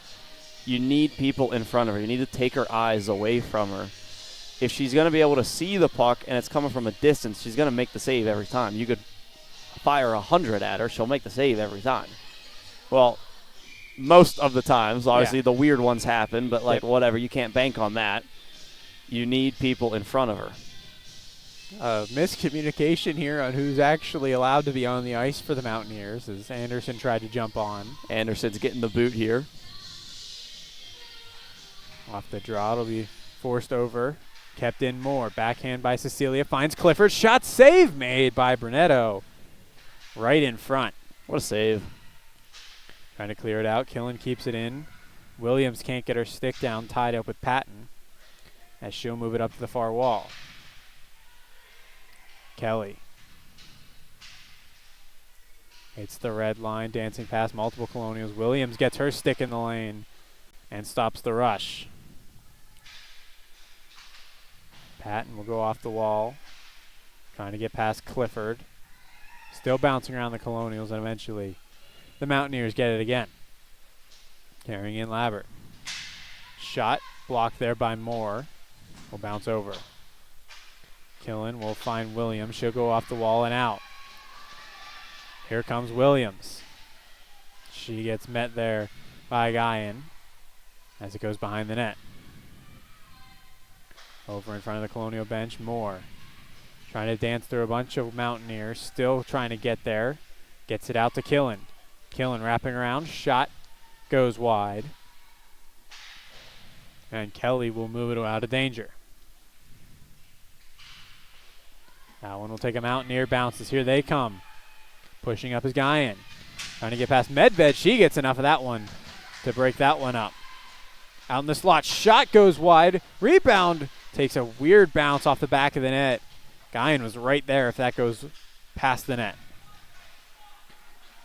you need people in front of her. You need to take her eyes away from her. If she's going to be able to see the puck and it's coming from a distance, she's going to make the save every time. You could fire 100 at her, she'll make the save every time. Well, most of the times, obviously the weird ones happen, but whatever, you can't bank on that. You need people in front of her. Miscommunication here on who's actually allowed to be on the ice for the Mountaineers as Anderson tried to jump on. Anderson's getting the boot here. Off the draw, it'll be forced over. Kept in more. Backhand by Cecilia. Finds Clifford. Shot save made by Brunetto. Right in front. What a save. Trying to clear it out. Killen keeps it in. Williams can't get her stick down, tied up with Patton, as she'll move it up to the far wall. Kelly. Hits the red line, dancing past multiple Colonials. Williams gets her stick in the lane and stops the rush. Patton will go off the wall, trying to get past Clifford. Still bouncing around the Colonials, and eventually the Mountaineers get it again. Carrying in Labert. Shot blocked there by Moore. Will bounce over. Killen will find Williams. She'll go off the wall and out. Here comes Williams. She gets met there by Guyan as it goes behind the net. Over in front of the Colonial bench, Moore trying to dance through a bunch of Mountaineers, still trying to get there. Gets it out to Killen. Killen wrapping around, shot goes wide. And Kelly will move it out of danger. That one will take a Mountaineer, bounces. Here they come. Pushing up is Guyan. Trying to get past Medved. She gets enough of that one to break that one up. Out in the slot, shot goes wide. Rebound takes a weird bounce off the back of the net. Guyan was right there if that goes past the net.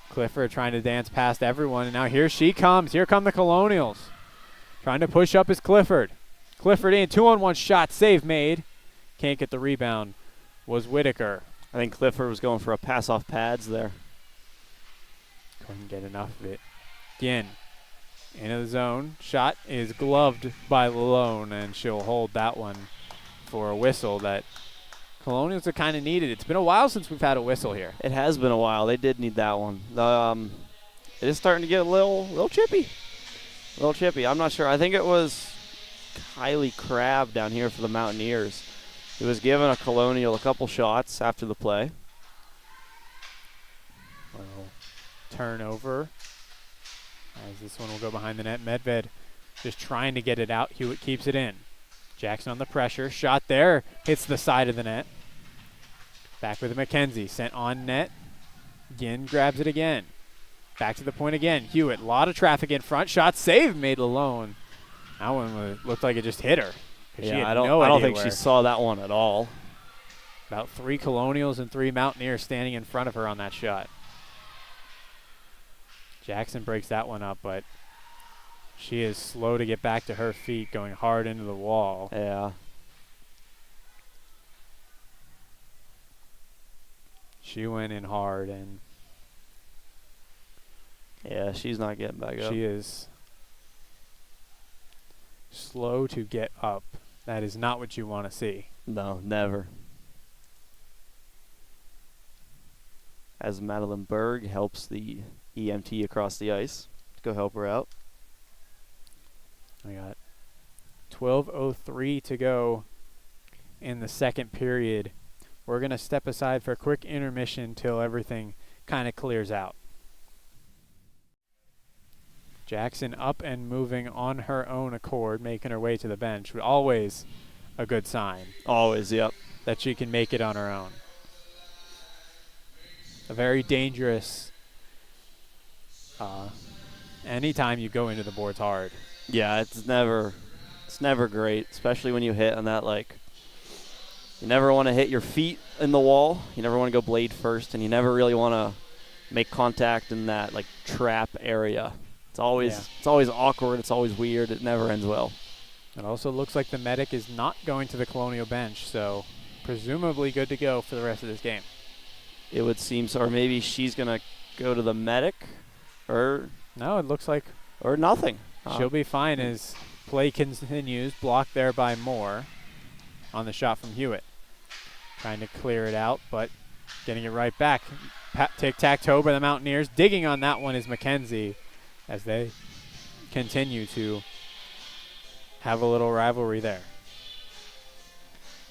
Clifford trying to dance past everyone, and now here she comes. Here come the Colonials. Trying to push up is Clifford. Clifford in, 2-on-1 shot, save made. Can't get the rebound. Was Whitaker. I think Clifford was going for a pass off pads there. Couldn't get enough of it. Again, into the zone. Shot is gloved by Lalone, and she'll hold that one for a whistle that Colonials have kind of needed. It's been a while since we've had a whistle here. It has been a while. They did need that one. It is starting to get a little chippy. A little chippy. I'm not sure. I think it was Kylie Crabb down here for the Mountaineers. He was giving a Colonial a couple shots after the play. Well, turnover. As this one will go behind the net. Medved just trying to get it out. Hewitt keeps it in. Jackson on the pressure. Shot there. Hits the side of the net. Back with McKenzie. Sent on net. Ginn grabs it again. Back to the point again. Hewitt. A lot of traffic in front. Shot save made alone. That one looked like it just hit her. Yeah, I don't think she saw that one at all. About 3 Colonials and 3 Mountaineers standing in front of her on that shot. Jackson breaks that one up, but she is slow to get back to her feet, going hard into the wall. Yeah. She went in hard, and yeah, she's not getting back up. She is slow to get up. That is not what you want to see. No, never. As Madeline Berg helps the EMT across the ice. Go help her out. I got 12:03 to go in the second period. We're going to step aside for a quick intermission till everything kind of clears out. Jackson up and moving on her own accord, making her way to the bench. Always a good sign. Always, yep. That she can make it on her own. A very dangerous anytime you go into the boards hard. Yeah, it's never great, especially when you hit on that, like, you never want to hit your feet in the wall. You never want to go blade first, and you never really want to make contact in that, like, trap area. It's always awkward. It's always weird. It never ends well. It also looks like the medic is not going to the Colonial bench, so presumably good to go for the rest of this game. It would seem so. Or maybe she's going to go to the medic, or... No, it looks like... Or nothing. She'll be fine as play continues. Blocked there by Moore on the shot from Hewitt. Trying to clear it out, but getting it right back. Tic-tac-toe by the Mountaineers. Digging on that one is McKenzie as they continue to have a little rivalry there.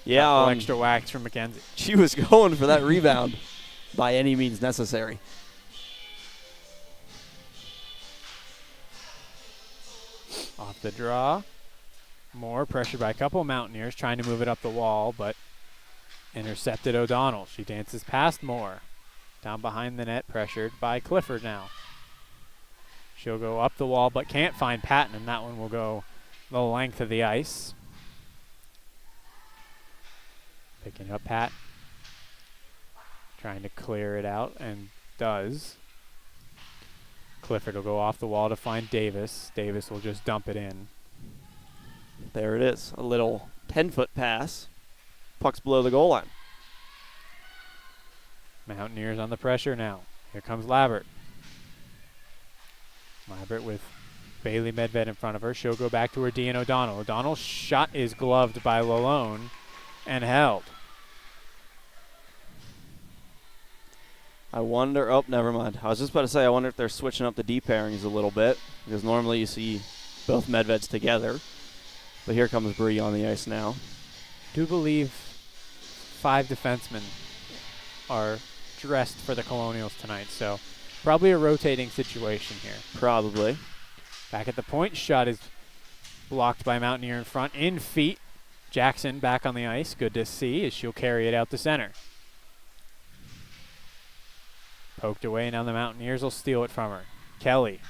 Yeah. Extra wax from McKenzie. She was going for that rebound by any means necessary. Off the draw. Moore pressured by a couple of Mountaineers trying to move it up the wall, but intercepted O'Donnell. She dances past Moore. Down behind the net, pressured by Clifford now. She'll go up the wall, but can't find Patton, and that one will go the length of the ice. Picking up Pat. Trying to clear it out, and does. Clifford will go off the wall to find Davis. Davis will just dump it in. There it is. A little 10-foot pass. Puck's below the goal line. Mountaineers on the pressure now. Here comes Labbert. Labbert with Bailey Medved in front of her. She'll go back to her D and O'Donnell. O'Donnell's shot is gloved by Lalone and held. I wonder, oh, never mind. I was just about to say, I wonder if they're switching up the D pairings a little bit, because normally you see both Medveds together. But here comes Bree on the ice now. Do believe 5 defensemen are dressed for the Colonials tonight, so probably a rotating situation here. Probably. Back at the point, shot is blocked by Mountaineer in front, in feet. Jackson back on the ice, good to see as she'll carry it out to center. Poked away, now the Mountaineers will steal it from her. Kelly.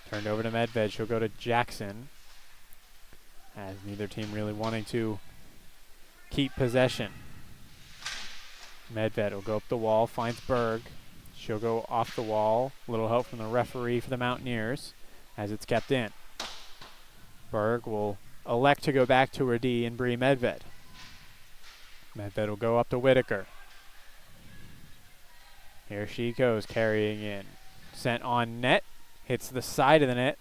Turned over to Medved, she'll go to Jackson. As neither team really wanting to keep possession. Medved will go up the wall, finds Berg. She'll go off the wall. A little help from the referee for the Mountaineers as it's kept in. Berg will elect to go back to her D and Bree Medved. Medved will go up to Whitaker. Here she goes, carrying in. Sent on net, hits the side of the net,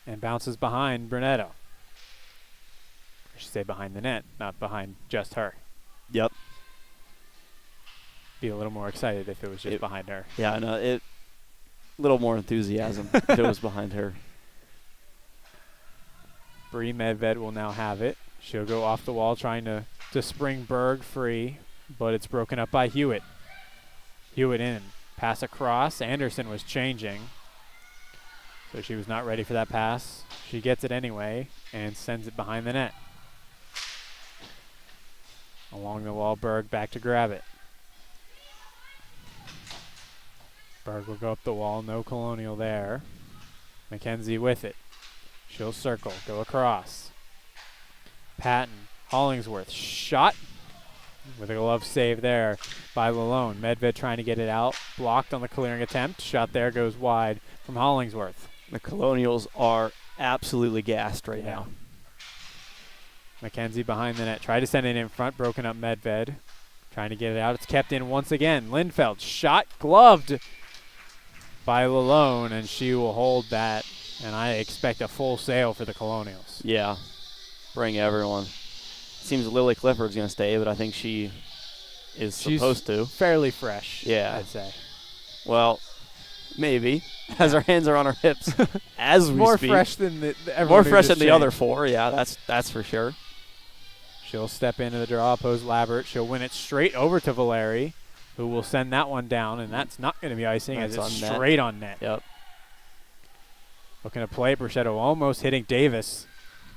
and bounces behind Brunetto. I should say behind the net, not behind just her. Yep. Be a little more excited if it was just behind her. Yeah, no, a little more enthusiasm if it was behind her. Bree Medved will now have it. She'll go off the wall trying to spring Berg free, but it's broken up by Hewitt. Hewitt in. Pass across. Anderson was changing, so she was not ready for that pass. She gets it anyway and sends it behind the net. Along the wall, Berg back to grab it. Berg will go up the wall, no Colonial there. McKenzie with it. She'll circle, go across. Patton, Hollingsworth, shot with a glove save there by Lalone. Medved trying to get it out, blocked on the clearing attempt. Shot there goes wide from Hollingsworth. The Colonials are absolutely gassed right now. McKenzie behind the net, tried to send it in front, broken up Medved. Trying to get it out. It's kept in once again. Lindfeld shot gloved by Lalone, and she will hold that. And I expect a full sail for the Colonials. Yeah. Bring everyone. Seems Lily Clifford's going to stay, but I think she's supposed to. Fairly fresh, yeah. I'd say. Well, maybe, as our hands are on our hips as we More speak. Fresh than More fresh than the other four, yeah, that's for sure. She'll step into the draw, oppose Labert. She'll win it straight over to Valeri, who will send that one down, and that's not going to be icing as it's straight on net. Yep. Looking to play, Brachetto almost hitting Davis.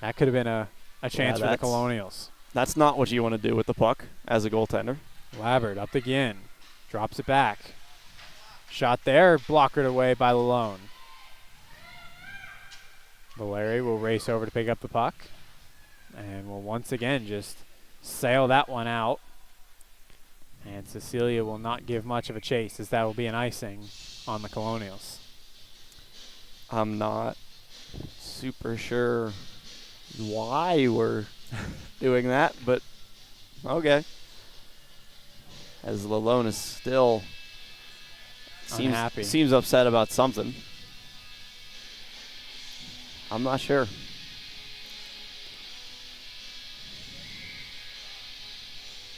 That could have been a chance for the Colonials. That's not what you want to do with the puck as a goaltender. Labert up again. Drops it back. Shot there, blockered away by Lalone. Valeri will race over to pick up the puck. And will once again just sail that one out. And Cecilia will not give much of a chase, as that will be an icing on the Colonials. I'm not super sure why we're doing that, but okay. As Lalone is still unhappy. Seems upset about something. I'm not sure.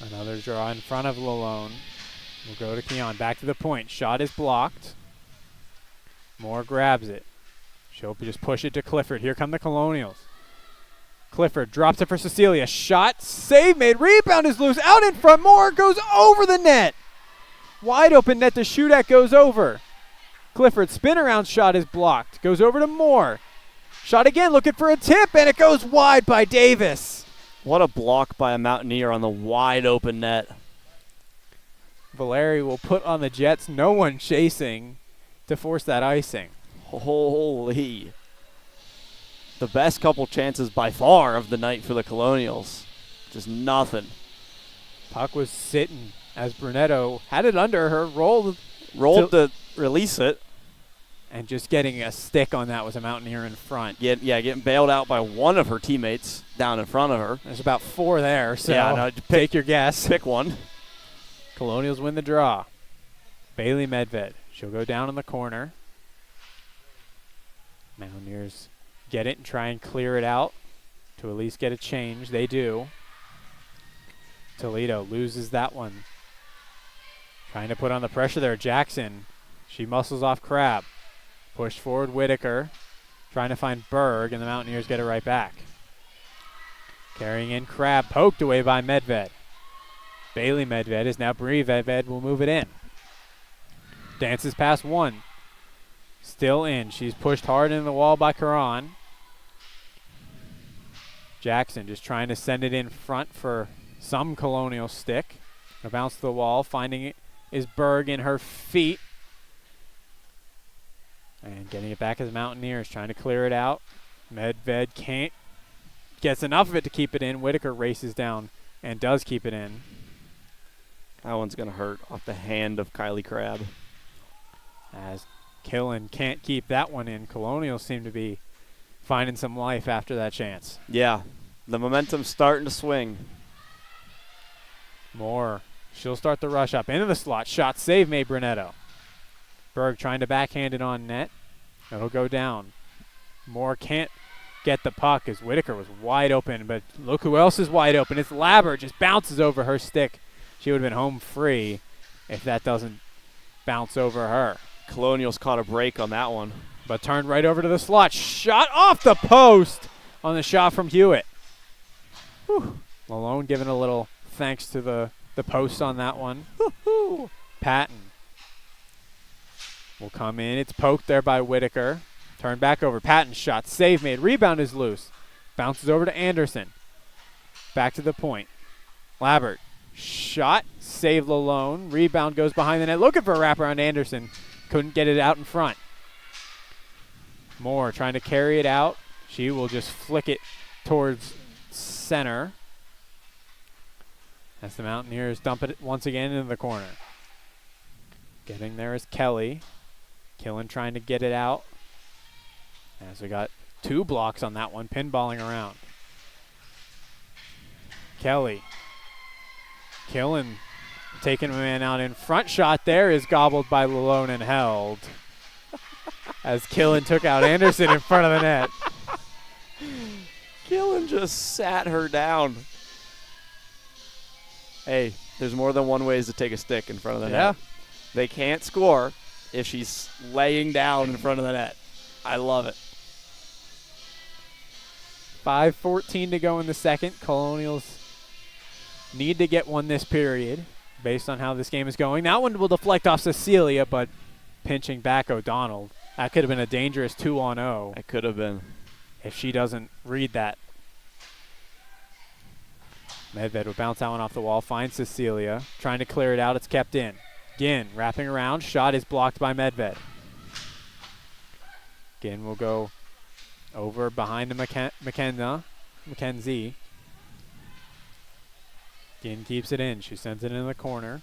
Another draw in front of Lalone. We'll go to Keon. Back to the point. Shot is blocked. Moore grabs it. She'll just push it to Clifford. Here come the Colonials. Clifford drops it for Cecilia. Shot, save made, rebound is loose. Out in front, Moore goes over the net. Wide open net to Shudak goes over. Clifford spin around shot is blocked. Goes over to Moore. Shot again, looking for a tip, and it goes wide by Davis. What a block by a Mountaineer on the wide open net. Valeri will put on the Jets, no one chasing, to force that icing. Holy. The best couple chances by far of the night for the Colonials. Just nothing. Puck was sitting as Brunetto had it under her, rolled to release it. And just getting a stick on that was a Mountaineer in front. Getting bailed out by one of her teammates down in front of her. There's about four there, so take your guess. Pick one. Colonials win the draw. Bailey Medved. She'll go down in the corner. Mountaineers get it and try and clear it out to at least get a change. They do. Toledo loses that one. Trying to put on the pressure there. Jackson. She muscles off Crab. Pushed forward Whitaker. Trying to find Berg, and the Mountaineers get it right back. Carrying in Crab. Poked away by Medved. Bailey Medved is now Brie Medved will move it in. Dances past one. Still in. She's pushed hard into the wall by Karan. Jackson just trying to send it in front for some Colonial stick. A bounce to the wall. Finding it is Berg in her feet. And getting it back as Mountaineers. Trying to clear it out. Medved can't. Gets enough of it to keep it in. Whitaker races down and does keep it in. That one's going to hurt off the hand of Kylie Crab. As Killen can't keep that one in. Colonials seem to be finding some life after that chance. Yeah, the momentum's starting to swing. Moore. She'll start the rush up into the slot. Shot save made Brunetto. Berg trying to backhand it on net. It'll go down. Moore can't get the puck as Whitaker was wide open, but look who else is wide open. It's Labert, just bounces over her stick. She would have been home free if that doesn't bounce over her. Colonials caught a break on that one. But turned right over to the slot. Shot off the post on the shot from Hewitt. Whew. Malone giving a little thanks to the post on that one. Woo-hoo. Patton will come in. It's poked there by Whitaker. Turned back over. Patton shot. Save made. Rebound is loose. Bounces over to Anderson. Back to the point. Labert. Shot. Save Lalone. Rebound goes behind the net. Looking for a wraparound Anderson. Couldn't get it out in front. Moore trying to carry it out. She will just flick it towards center. As the Mountaineers dump it once again into the corner. Getting there is Kelly. Killen trying to get it out. As we got two blocks on that one, pinballing around. Kelly. Killen Taking a man out in front. Shot there is gobbled by Lalone and held. As Killen took out Anderson in front of the net. Killen just sat her down. Hey, there's more than one ways to take a stick in front of the net. They can't score if she's laying down in front of the net. I love it. 5:14 to go in the second. Colonials need to get one this period based on how this game is going. That one will deflect off Cecilia, but pinching back O'Donnell. That could have been a dangerous 2-on-0. It could have been. If she doesn't read that. Medved will bounce that one off the wall, finds Cecilia. Trying to clear it out, it's kept in. Ginn wrapping around, shot is blocked by Medved. Ginn will go over behind to Mackenzie. Ginn keeps it in, she sends it in the corner.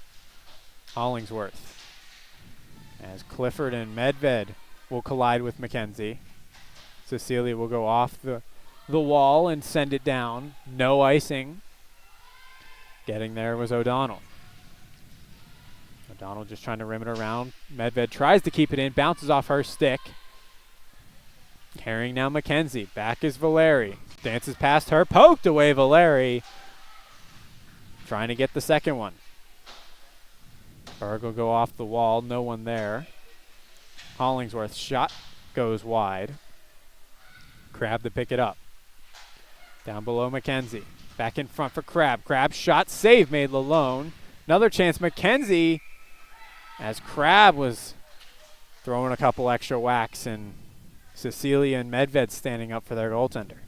Hollingsworth. As Clifford and Medved will collide with Mackenzie. Cecilia will go off the wall and send it down. No icing. Getting there was O'Donnell. O'Donnell just trying to rim it around. Medved tries to keep it in, bounces off her stick. Carrying now Mackenzie. Back is Valeri. Dances past her, poked away Valeri. Trying to get the second one. Berg will go off the wall, no one there. Hollingsworth's shot goes wide. Crab to pick it up. Down below Mackenzie. Back in front for Crab. Crab shot save made Lalone. Another chance Mackenzie as Crab was throwing a couple extra whacks and Cecilia and Medved standing up for their goaltender.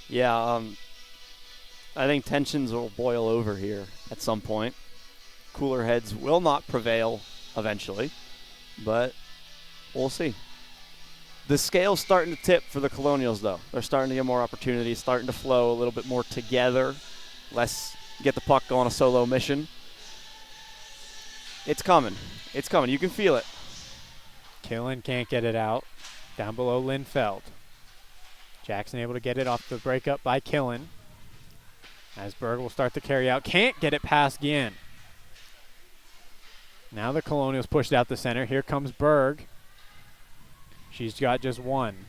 Yeah, I think tensions will boil over here at some point. Cooler heads will not prevail eventually, but we'll see. The scale's starting to tip for the Colonials, though. They're starting to get more opportunities, starting to flow a little bit more together, less get the puck on a solo mission. It's coming. It's coming. You can feel it. Killen can't get it out. Down below Lindfeld. Jackson able to get it off the breakup by Killen. As Berg will start to carry out. Can't get it past Ginn. Now the Colonials pushed out the center. Here comes Berg. She's got just one.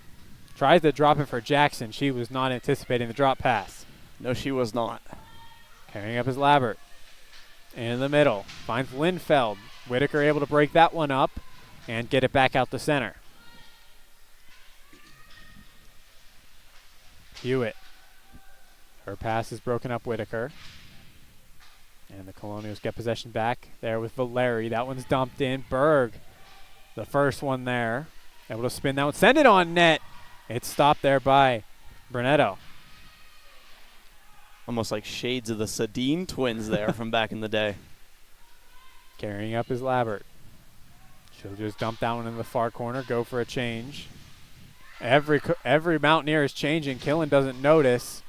Tries to drop it for Jackson. She was not anticipating the drop pass. No, she was not. Carrying up is Labert. In the middle. Finds Lindfeld. Whitaker able to break that one up and get it back out the center. Hewitt. Her pass is broken up Whitaker. And the Colonials get possession back there with Valeri. That one's dumped in. Berg, the first one there. Able to spin that one. Send it on net. It's stopped there by Brunetto. Almost like shades of the Sedin twins there from back in the day. Carrying up is Labert. She'll just dump that one in the far corner. Go for a change. Every Mountaineer is changing. Killen doesn't notice.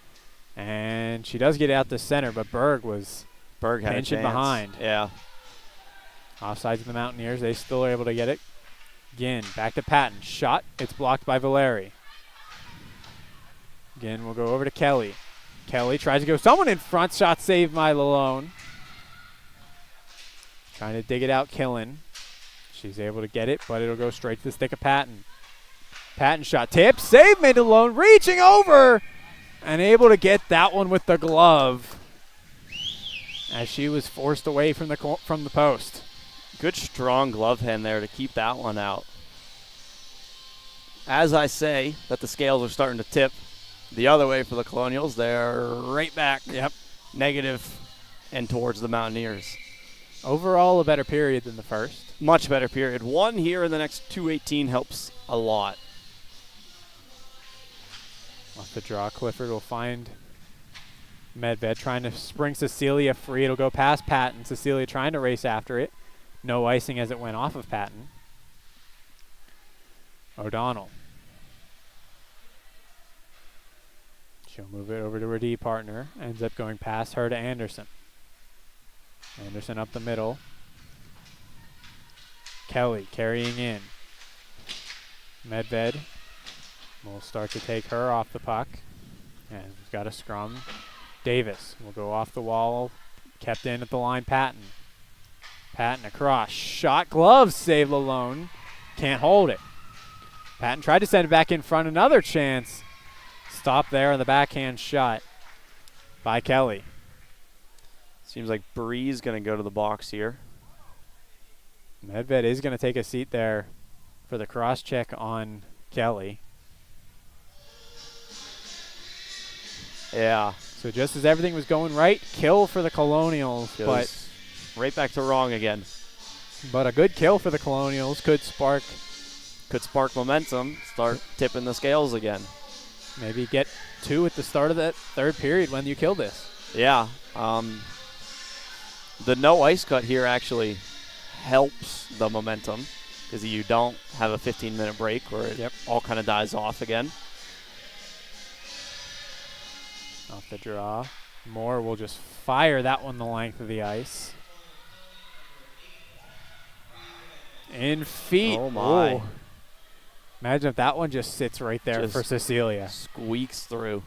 And she does get out the center, but Berg had pinching behind. Yeah. Offsides of the Mountaineers. They still are able to get it. Ginn, back to Patton. Shot. It's blocked by Valeri. Ginn will go over to Kelly. Kelly tries to go. Someone in front. Shot saved by Lalone. Trying to dig it out, Killen. She's able to get it, but it'll go straight to the stick of Patton. Patton shot. Tip. Save made Lalone. Reaching over. And able to get that one with the glove. As she was forced away from the post. Good strong glove hand there to keep that one out. As I say that the scales are starting to tip the other way for the Colonials, they're right back. Yep. Negative and towards the Mountaineers. Overall, a better period than the first. Much better period. One here in the next 2:18 helps a lot. Off the draw, Clifford will find Medved trying to spring Cecilia free. It'll go past Patton. Cecilia trying to race after it. No icing as it went off of Patton. O'Donnell. She'll move it over to her D partner. Ends up going past her to Anderson. Anderson up the middle. Kelly carrying in. Medved will start to take her off the puck. And we've got a scrum. Davis will go off the wall. Kept in at the line, Patton. Patton across. Shot, glove, save Lalone. Can't hold it. Patton tried to send it back in front. Another chance. Stop there on the backhand shot by Kelly. Seems like Bree's going to go to the box here. Medved is going to take a seat there for the cross check on Kelly. Yeah. So just as everything was going right, kill for the Colonials, but right back to wrong again. But a good kill for the Colonials could spark momentum, start tipping the scales again. Maybe get 2 at the start of that third period when you kill this. Yeah. The no ice cut here actually helps the momentum because you don't have a 15-minute break where it all kind of dies off again. Off the draw. Moore will just fire that one the length of the ice. In feet. Oh, my. Ooh. Imagine if that one just sits right there just for Cecilia. Squeaks through.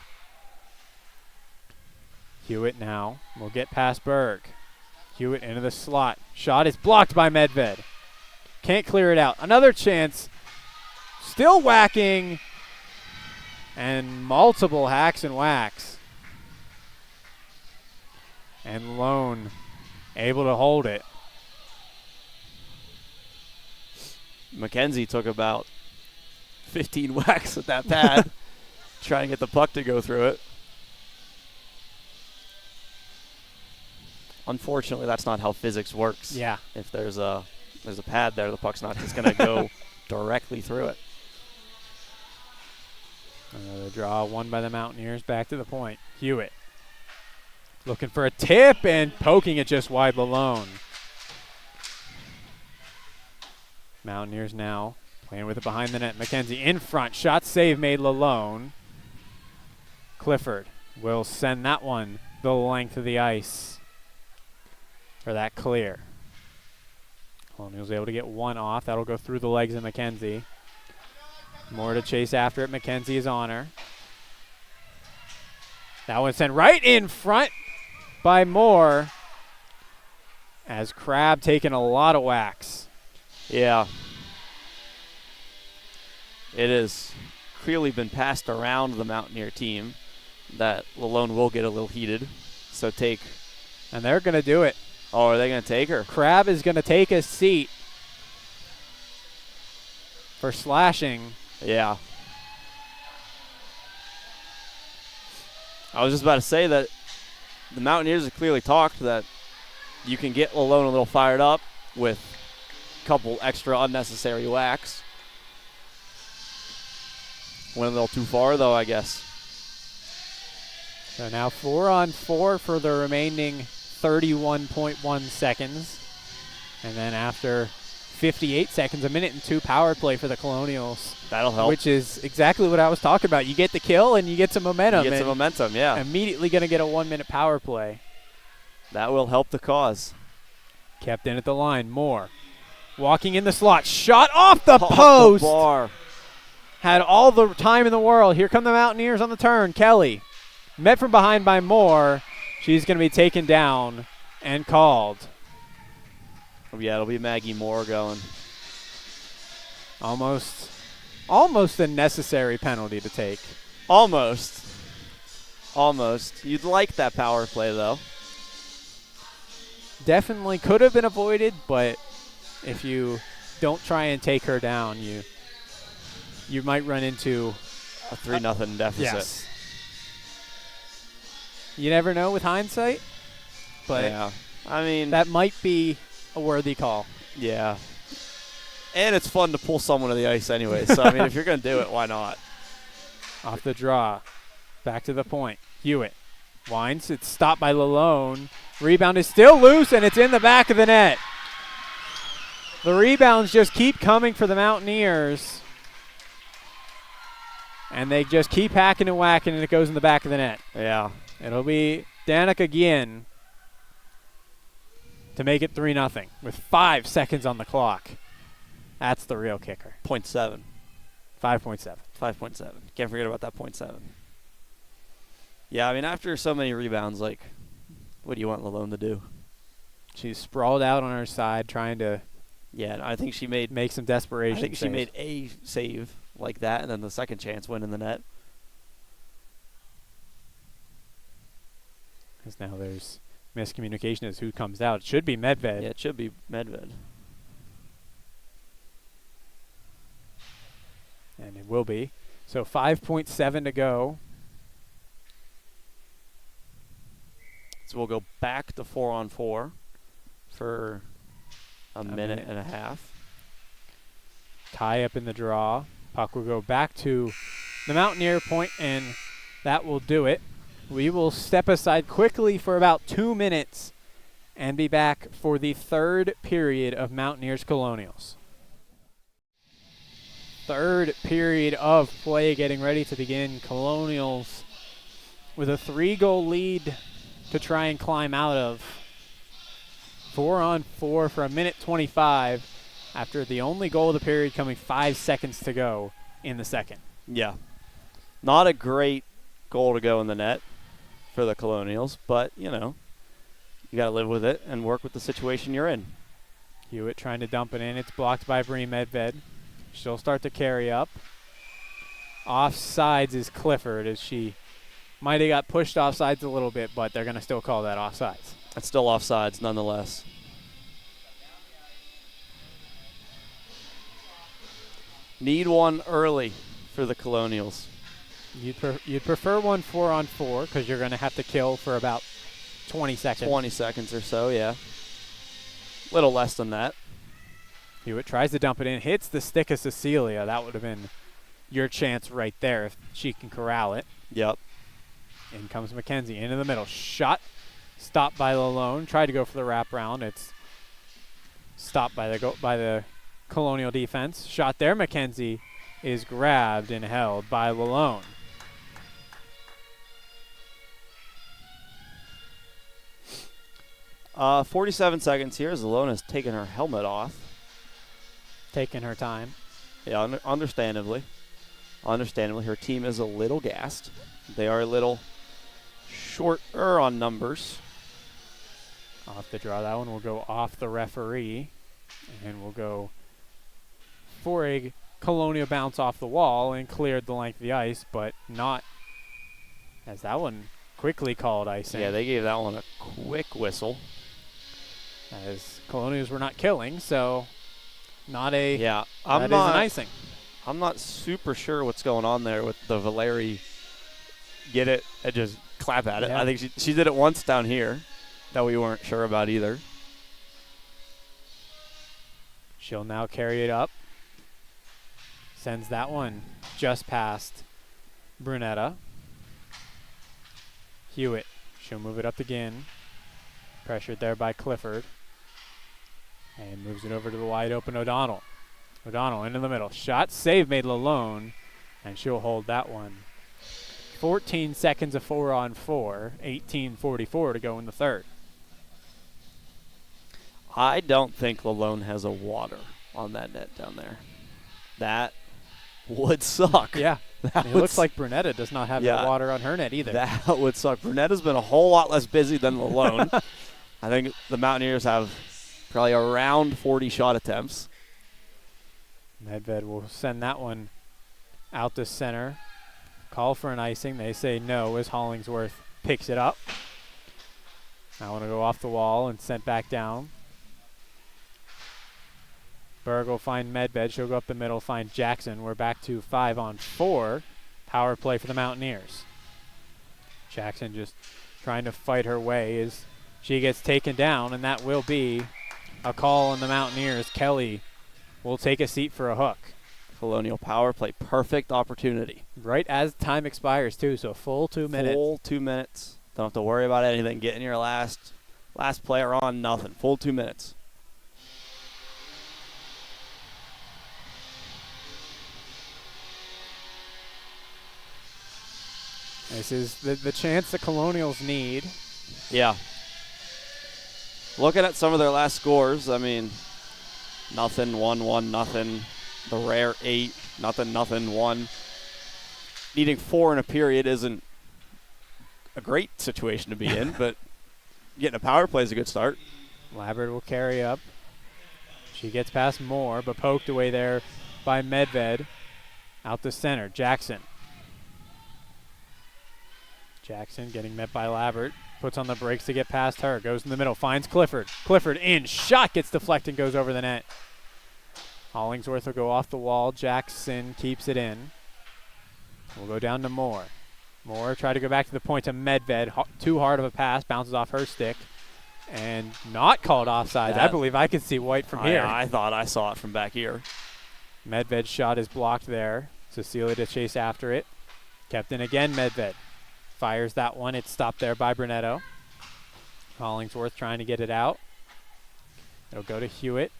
Hewitt now will get past Berg. Hewitt into the slot. Shot is blocked by Medved. Can't clear it out. Another chance. Still whacking. And multiple hacks and whacks. And Lone able to hold it. McKenzie took about 15 whacks at that pad trying to get the puck to go through it. Unfortunately, that's not how physics works. Yeah. If there's a pad there, the puck's not just going to go directly through it. Another draw won by the Mountaineers. Back to the point. Hewitt looking for a tip and poking it just wide Lalone. Mountaineers now playing with it behind the net. McKenzie in front. Shot save made Lalone. Clifford will send that one the length of the ice for that clear. Colonials able to get one off. That'll go through the legs of McKenzie. More to chase after it. McKenzie is on her. That one sent right in front by Moore as Crab taking a lot of whacks. Yeah. It has clearly been passed around the Mountaineer team that Lalone will get a little heated. So take. And they're going to do it. Oh, are they going to take her? Crab is going to take a seat for slashing. Yeah. I was just about to say that the Mountaineers have clearly talked that you can get Lalone a little fired up with a couple extra unnecessary whacks. Went a little too far, though, I guess. So now 4-on-4 for the remaining 31.1 seconds. And then after 58 seconds, a minute and 2 power play for the Colonials. That'll help. Which is exactly what I was talking about. You get the kill and you get some momentum. You get some momentum, yeah. Immediately going to get a 1-minute power play. That will help the cause. Kept in at the line. Moore walking in the slot. Shot off the post. The bar. Had all the time in the world. Here come the Mountaineers on the turn. Kelly met from behind by Moore. She's going to be taken down and called. Yeah, it'll be Maggie Moore going. Almost a necessary penalty to take. Almost. You'd like that power play, though. Definitely could have been avoided, but if you don't try and take her down, you might run into a 3-0 deficit. Yes. You never know with hindsight, but yeah. I mean, that might be a worthy call. Yeah. And it's fun to pull someone to the ice anyway. So, I mean, if you're going to do it, why not? Off the draw. Back to the point. Hewitt winds. It's stopped by Lalone. Rebound is still loose, and it's in the back of the net. The rebounds just keep coming for the Mountaineers. And they just keep hacking and whacking, and it goes in the back of the net. Yeah. It'll be Danica again to make it 3-0 with 5 seconds on the clock. That's the real kicker. 0.7. 5.7. 5.7. Can't forget about that 0.7. Yeah, I mean, after so many rebounds, like, what do you want Lalone to do? She's sprawled out on her side trying to I think she make some desperation I think saves. she made a save like that, and then the second chance went in the net. Because now there's miscommunication as who comes out. It should be Medved. Yeah, it should be Medved. And it will be. So 5.7 to go. So we'll go back to 4-on-4 for a minute and a half. Tie up in the draw. Puck will go back to the Mountaineer point, and that will do it. We will step aside quickly for about 2 minutes and be back for the third period of Mountaineers Colonials. Third period of play getting ready to begin. Colonials with a 3-goal lead to try and climb out of. 4-on-4 for a minute 25 after the only goal of the period coming 5 seconds to go in the second. Yeah. Not a great goal to go in the net for the Colonials, but, you got to live with it and work with the situation you're in. Hewitt trying to dump it in. It's blocked by Bree Medved. She'll start to carry up. Offsides is Clifford, as she might have got pushed offsides a little bit, but they're going to still call that offsides. It's still offsides nonetheless. Need one early for the Colonials. You'd prefer one 4-on-4 because you're going to have to kill for about 20 seconds. 20 seconds or so, yeah. Little less than that. Hewitt tries to dump it in, hits the stick of Cecilia. That would have been your chance right there if she can corral it. Yep. In comes McKenzie into the middle. Shot. Stopped by Lalone. Tried to go for the wraparound. It's stopped by the Colonial defense. Shot there. McKenzie is grabbed and held by Lalone. Uh, 47 seconds here as Lalone has taken her helmet off. Taking her time. Yeah, understandably. Understandably, her team is a little gassed. They are a little shorter on numbers. Off the draw. That one will go off the referee. And we'll go for a Colonial bounce off the wall and cleared the length of the ice, but not as that one quickly called icing. Yeah, they gave that one a quick whistle. As Colonials were not killing, so not a an icing. I'm not super sure what's going on there with the Valeri get it and just clap at it. Yeah. I think she did it once down here that we weren't sure about either. She'll now carry it up. Sends that one just past Brunetta. Hewitt. She'll move it up again. Pressured there by Clifford. And moves it over to the wide open O'Donnell. O'Donnell into the middle. Shot. Save made Lalone. And she'll hold that one. 14 seconds of 4-on-4. 18:44 to go in the third. I don't think Lalone has a water on that net down there. That would suck. Yeah. It looks like Brunetta does not have the water on her net either. That would suck. Brunetta's been a whole lot less busy than Lalone. I think the Mountaineers have probably around 40 shot attempts. Medved will send that one out to center. Call for an icing. They say no as Hollingsworth picks it up. I want to go off the wall and sent back down. Berg will find Medved. She'll go up the middle, find Jackson. We're back to 5-on-4. Power play for the Mountaineers. Jackson just trying to fight her way as she gets taken down, and that will be a call on the Mountaineers. Kelly will take a seat for a hook. Colonial power play, perfect opportunity. Right as time expires, too, so full 2 minutes. Full 2 minutes. Don't have to worry about anything. Getting your last player on, nothing. Full 2 minutes. This is the chance the Colonials need. Yeah. Looking at some of their last scores, I mean, nothing, 1-1, nothing. The rare 8, nothing, 1. Needing 4 in a period isn't a great situation to be in, but getting a power play is a good start. Labbert will carry up. She gets past Moore, but poked away there by Medved. Out the center, Jackson. Jackson getting met by Labbert. Puts on the brakes to get past her. Goes in the middle, finds Clifford. Clifford in, shot gets deflected, goes over the net. Hollingsworth will go off the wall. Jackson keeps it in. We'll go down to Moore. Moore tried to go back to the point to Medved. Too hard of a pass, bounces off her stick. And not called offsides. I believe I could see white from here. I thought I saw it from back here. Medved's shot is blocked there. Cecilia to chase after it. Kept in again, Medved. Fires that one. It's stopped there by Brunetto. Hollingsworth trying to get it out. It'll go to Hewitt.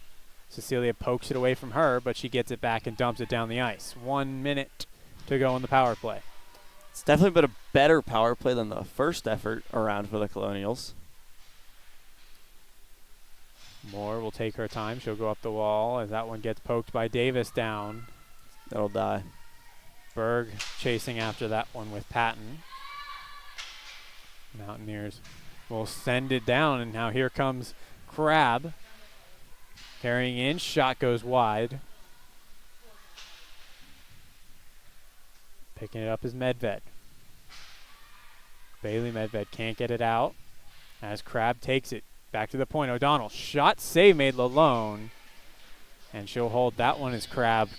Cecilia pokes it away from her, but she gets it back and dumps it down the ice. 1 minute to go in the power play. It's definitely been a better power play than the first effort around for the Colonials. Moore will take her time. She'll go up the wall as that one gets poked by Davis down. That'll die. Berg chasing after that one with Patton. Mountaineers will send it down, and now here comes Crab. Carrying in, shot goes wide. Picking it up is Medved. Bailey Medved can't get it out as Crab takes it. Back to the point, O'Donnell. Shot save made Lalone. And she'll hold that one as Crab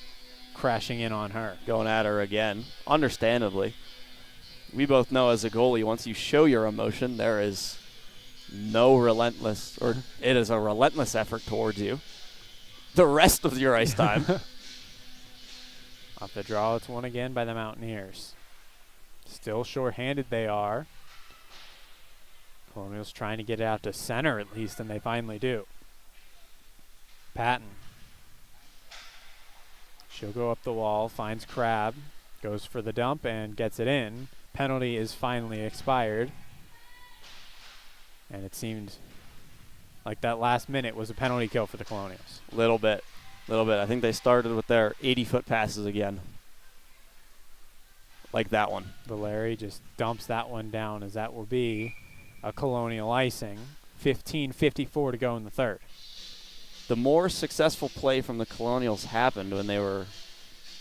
crashing in on her. Going at her again, understandably. We both know as a goalie, once you show your emotion, there is no relentless, or it is a relentless effort towards you. The rest of your ice time. Off the draw, it's won again by the Mountaineers. Still short-handed they are. Colonials trying to get it out to center at least, and they finally do. Patton. She'll go up the wall, finds Crab, goes for the dump, and gets it in. Penalty is finally expired. And it seemed like that last minute was a penalty kill for the Colonials. Little bit. I think they started with their 80-foot passes again. Like that one. Valeri just dumps that one down as that will be a Colonial icing. 15:54 to go in the third. The more successful play from the Colonials happened when they were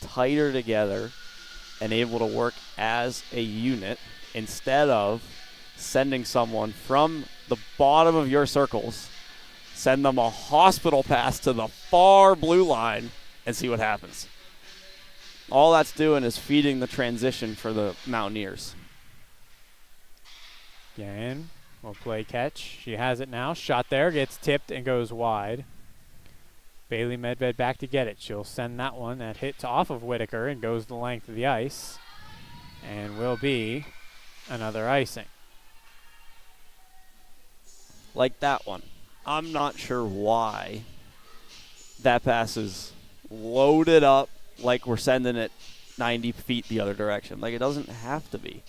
tighter together and able to work as a unit instead of sending someone from the bottom of your circles, send them a hospital pass to the far blue line and see what happens. All that's doing is feeding the transition for the Mountaineers. Again, will play catch. She has it now. Shot there, gets tipped and goes wide. Bailey Medved back to get it. She'll send that one. That hits off of Whitaker and goes the length of the ice. And will be another icing. Like that one. I'm not sure why that pass is loaded up like we're sending it 90 feet the other direction. Like, it doesn't have to be.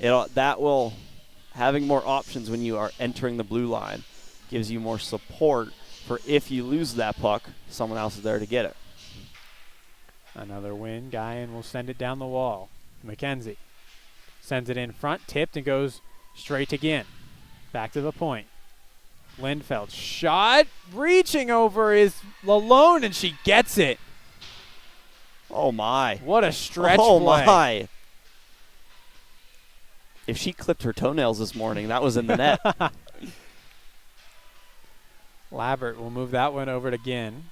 Having more options when you are entering the blue line gives you more support for if you lose that puck, someone else is there to get it. Another win. Guyan will send it down the wall. McKenzie sends it in front, tipped, and goes straight again. Back to the point. Lindfeld shot, reaching over is Lalone, and she gets it. Oh, my. What a stretch play. Oh, my. If she clipped her toenails this morning, that was in the net. Labbert will move that one over to Ginn.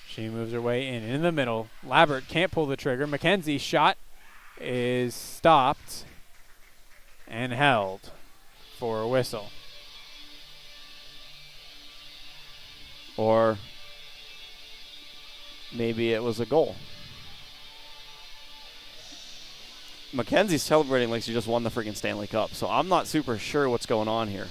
She moves her way in the middle. Labbert can't pull the trigger. McKenzie's shot is stopped and held for a whistle. Or maybe it was a goal. Mackenzie's celebrating like she just won the freaking Stanley Cup, so I'm not super sure what's going on here.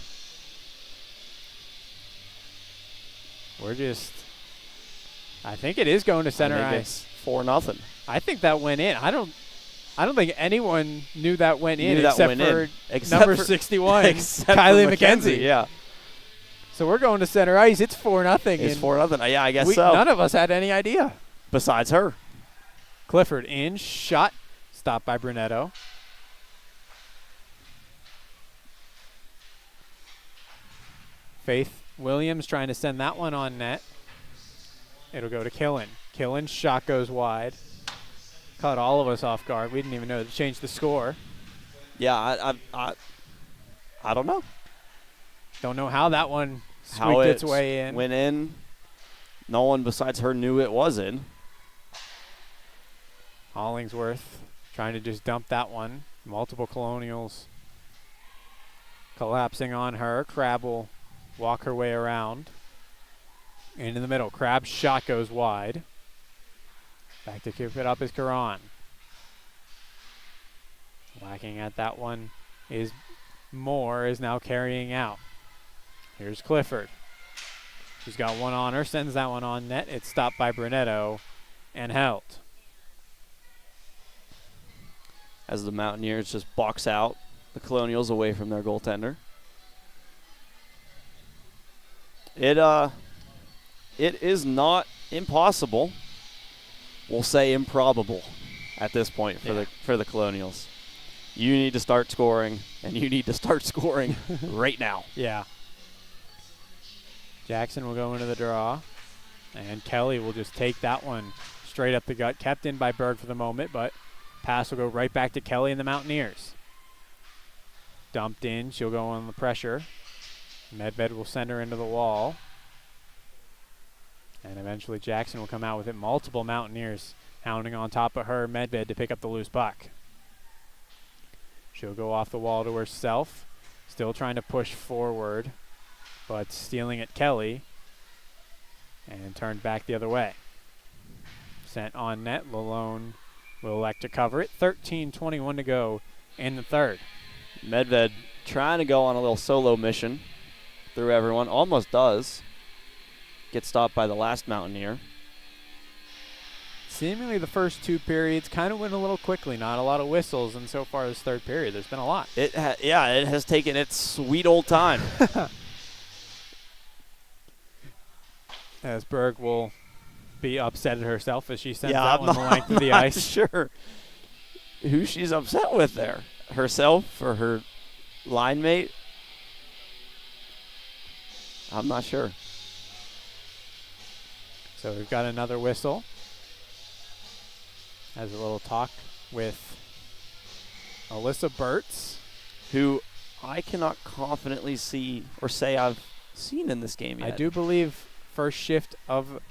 I think it is going to center ice. 4-0. I think that went in. I don't think anyone knew that went in except number 61, Kylie McKenzie. Yeah. So we're going to center ice. It's 4-0. It's 4-0. Yeah, I guess so. None of us had any idea. Besides her. Clifford in, shot, stopped by Brunetto. Faith Williams trying to send that one on net. It'll go to Killen. Killen's shot goes wide. Caught all of us off guard. We didn't even know to change the score. Yeah, I don't know. Don't know how that one squeaked its way in. Went in. No one besides her knew it was in. Hollingsworth trying to just dump that one. Multiple Colonials collapsing on her. Crab will walk her way around. Into the middle. Crab's shot goes wide. Back to keep it up is Karan. Whacking at that one is Moore, is now carrying out. Here's Clifford. She's got one on her, sends that one on net. It's stopped by Brunetto and held. As the Mountaineers just box out the Colonials away from their goaltender. It is not impossible. We'll say improbable at this point for the Colonials. You need to start scoring, and you need to start scoring right now. Yeah. Jackson will go into the draw, and Kelly will just take that one straight up the gut. Kept in by Berg for the moment, but pass will go right back to Kelly and the Mountaineers. Dumped in. She'll go on the pressure. Medved will send her into the wall. And eventually Jackson will come out with it. Multiple Mountaineers hounding on top of her. Medved to pick up the loose puck. She'll go off the wall to herself. Still trying to push forward, but stealing at Kelly. And turned back the other way. Sent on net. Lalone will elect to cover it. 13:21 to go in the third. Medved trying to go on a little solo mission through everyone. Almost does. Gets stopped by the last Mountaineer. Seemingly the first two periods kind of went a little quickly. Not a lot of whistles, and so far this third period, there's been a lot. It has taken its sweet old time. As Berg will be upset at herself as she sends that one the length of the ice. Sure who she's upset with there. Herself or her line mate? I'm not sure. So we've got another whistle. Has a little talk with Alyssa Burtz, who I cannot confidently see or say I've seen in this game yet. I do believe first shift of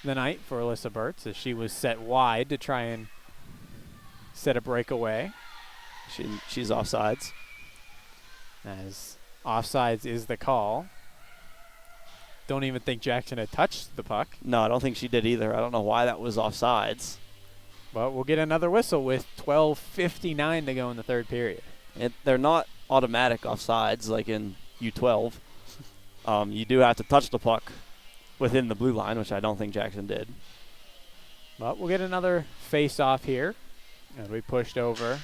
the night for Alyssa Burtz as she was set wide to try and set a breakaway. She's offsides. As offsides is the call. Don't even think Jackson had touched the puck. No, I don't think she did either. I don't know why that was offsides. But we'll get another whistle with 12:59 to go in the third period. They're not automatic offsides like in U12. You do have to touch the puck within the blue line, which I don't think Jackson did. But we'll get another face-off here. And we pushed over.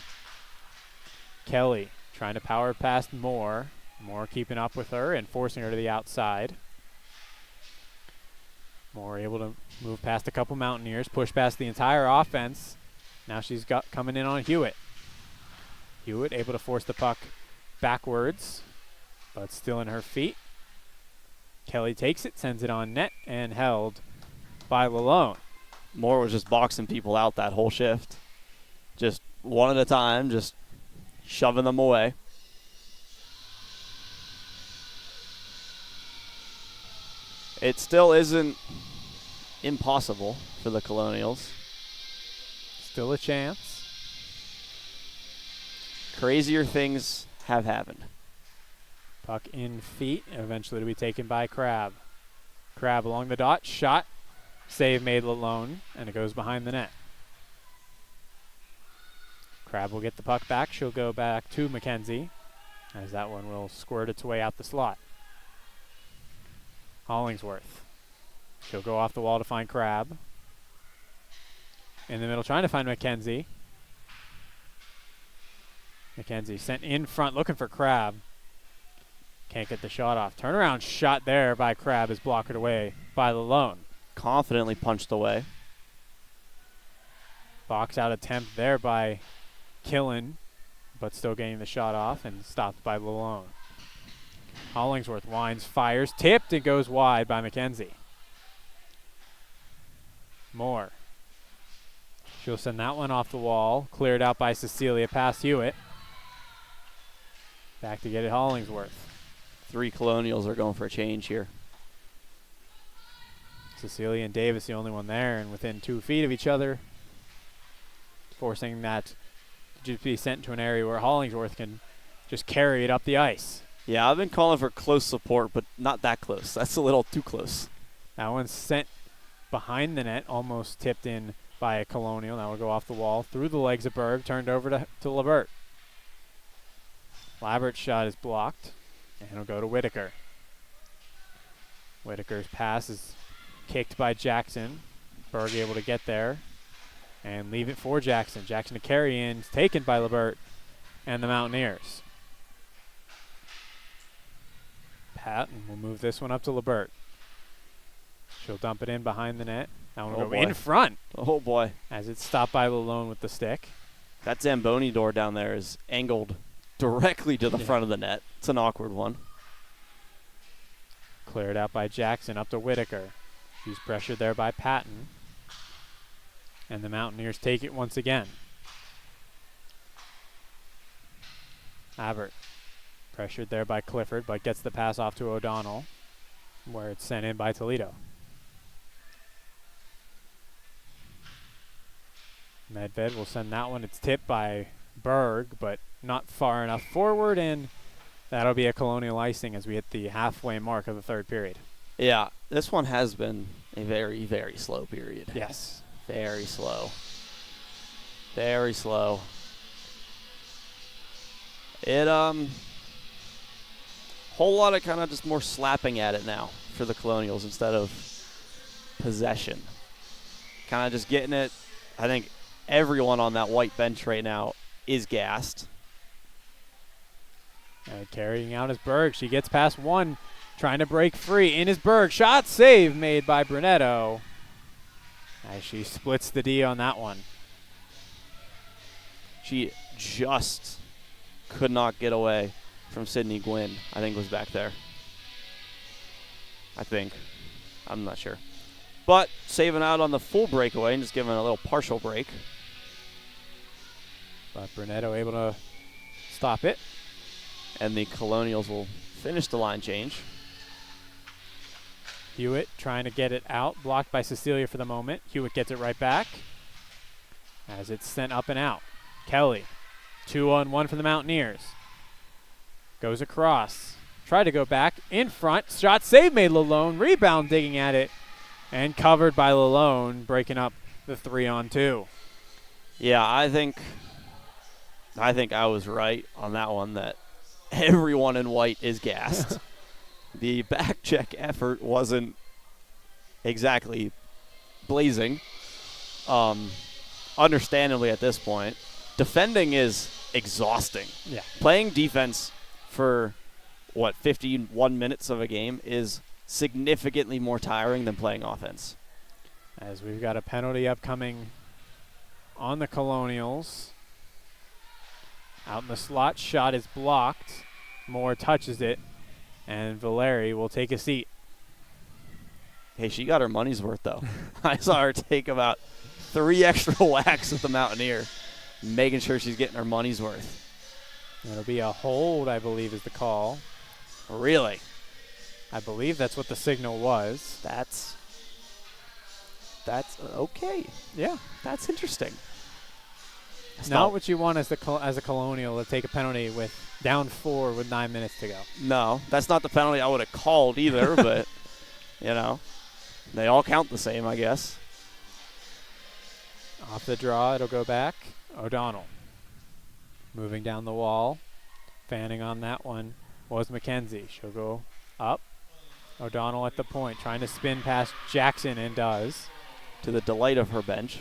Kelly trying to power past Moore. Moore keeping up with her and forcing her to the outside. Moore able to move past a couple Mountaineers, push past the entire offense. Now she's got coming in on Hewitt. Hewitt able to force the puck backwards, but still in her feet. Kelly takes it, sends it on net, and held by Lalone. Moore was just boxing people out that whole shift. Just one at a time, just shoving them away. It still isn't impossible for the Colonials. Still a chance. Crazier things have happened. Puck in feet, eventually to be taken by Crab. Crab along the dot, shot, save made alone, and it goes behind the net. Crab will get the puck back. She'll go back to McKenzie, as that one will squirt its way out the slot. Hollingsworth. She'll go off the wall to find Crab. In the middle, trying to find McKenzie. McKenzie sent in front, looking for Crab. Can't get the shot off. Turnaround shot there by Crab is blocked away by Lalone. Confidently punched away. Box out attempt there by Killen, but still getting the shot off and stopped by Lalone. Hollingsworth winds, fires, tipped, and goes wide by McKenzie. Moore. She'll send that one off the wall. Cleared out by Cecilia past Hewitt. Back to get it Hollingsworth. 3 Colonials are going for a change here. Cecilia and Davis the only one there and within 2 feet of each other. Forcing that to just be sent to an area where Hollingsworth can just carry it up the ice. Yeah, I've been calling for close support, but not that close. That's a little too close. That one's sent behind the net, almost tipped in by a Colonial. Now will go off the wall, through the legs of Berg, turned over to Labert. Labert's shot is blocked, and it'll go to Whitaker. Whitaker's pass is kicked by Jackson. Berg able to get there and leave it for Jackson. Jackson to carry in, it's taken by Labert and the Mountaineers. Patton will move this one up to Labert. She'll dump it in behind the net. That one will go in front. Oh, boy. As it's stopped by Lalone with the stick. That Zamboni door down there is angled directly to the front of the net. It's an awkward one. Cleared out by Jackson up to Whitaker. She's pressured there by Patton. And the Mountaineers take it once again. Avert. Pressured there by Clifford, but gets the pass off to O'Donnell, where it's sent in by Toledo. Medved will send that one. It's tipped by Berg, but not far enough forward, and that'll be a Colonial icing as we hit the halfway mark of the 3rd period. Yeah, this one has been a very, very slow period. Yes. Very slow. Very slow. It, whole lot of kind of just more slapping at it now for the Colonials instead of possession. Kind of just getting it. I think everyone on that white bench right now is gassed. And carrying out is Berg. She gets past one, trying to break free. In is Berg. Shot save made by Brunetto as she splits the D on that one. She just could not get away from Sydney Gwynn, I think was back there. I think. I'm not sure. But saving out on the full breakaway and just giving a little partial break. But Brunetto able to stop it. And the Colonials will finish the line change. Hewitt trying to get it out, blocked by Cecilia for the moment. Hewitt gets it right back as it's sent up and out. Kelly, 2-on-1 for the Mountaineers. Goes across. Tried to go back in front. Shot save made Lalone. Rebound digging at it. And covered by Lalone, breaking up the 3-on-2. Yeah, I think I was right on that one that everyone in white is gassed. The back check effort wasn't exactly blazing. Understandably at this point. Defending is exhausting. Yeah. Playing defense for, 51 minutes of a game is significantly more tiring than playing offense. As we've got a penalty upcoming on the Colonials. Out in the slot, shot is blocked. Moore touches it, and Valeri will take a seat. Hey, she got her money's worth, though. I saw her take about 3 extra whacks at the Mountaineer, making sure she's getting her money's worth. It'll be a hold, I believe, is the call. Really? I believe that's what the signal was. That's okay. Yeah. That's interesting. It's not what you want as a Colonial to take a penalty with down 4 with 9 minutes to go. No, that's not the penalty I would have called either, but, they all count the same, I guess. Off the draw, it'll go back. O'Donnell moving down the wall. Fanning on that one was McKenzie. She'll go up. O'Donnell at the point, trying to spin past Jackson, and does. To the delight of her bench.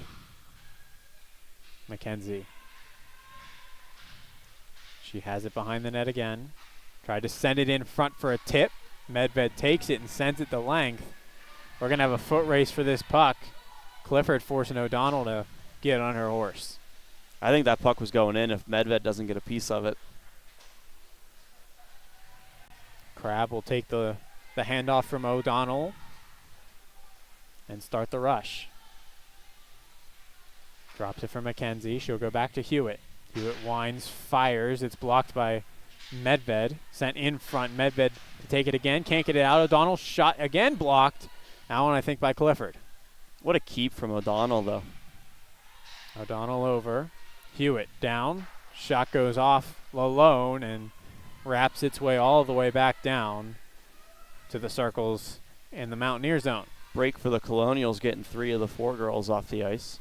McKenzie. She has it behind the net again. Tried to send it in front for a tip. Medved takes it and sends it the length. We're going to have a foot race for this puck. Clifford forcing O'Donnell to get on her horse. I think that puck was going in if Medved doesn't get a piece of it. Crab will take the handoff from O'Donnell and start the rush. Drops it for Mackenzie. She'll go back to Hewitt. Hewitt winds, fires. It's blocked by Medved. Sent in front. Medved to take it again. Can't get it out. O'Donnell shot again, blocked. That one, I think, by Clifford. What a keep from O'Donnell, though. O'Donnell over. Hewitt down. Shot goes off Lalone and wraps its way all the way back down to the circles in the Mountaineer zone. Break for the Colonials, getting 3 of the 4 girls off the ice.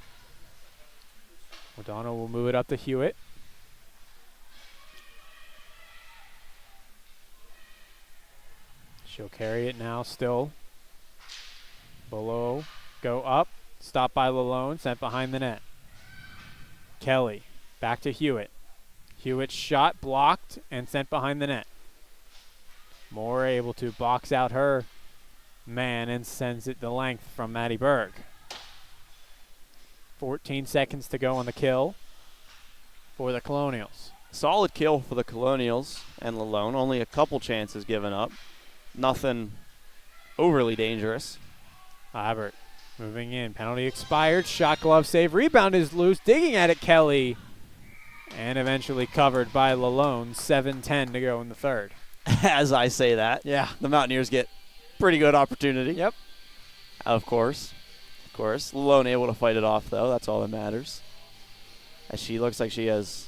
O'Donnell will move it up to Hewitt. She'll carry it now still. Below, go up, stopped by Lalone, sent behind the net. Kelly, back to Hewitt. Hewitt's shot blocked and sent behind the net. Moore able to box out her man and sends it the length from Maddie Berg. 14 seconds to go on the kill for the Colonials. Solid kill for the Colonials and Lalone. Only a couple chances given up. Nothing overly dangerous. Albert moving in. Penalty expired. Shot, glove save. Rebound is loose. Digging at it, Kelly. And eventually covered by Lalone. 7:10 to go in the third. As I say that, yeah, the Mountaineers get pretty good opportunity. Yep. Of course. Lalone able to fight it off, though. That's all that matters. As she looks like she has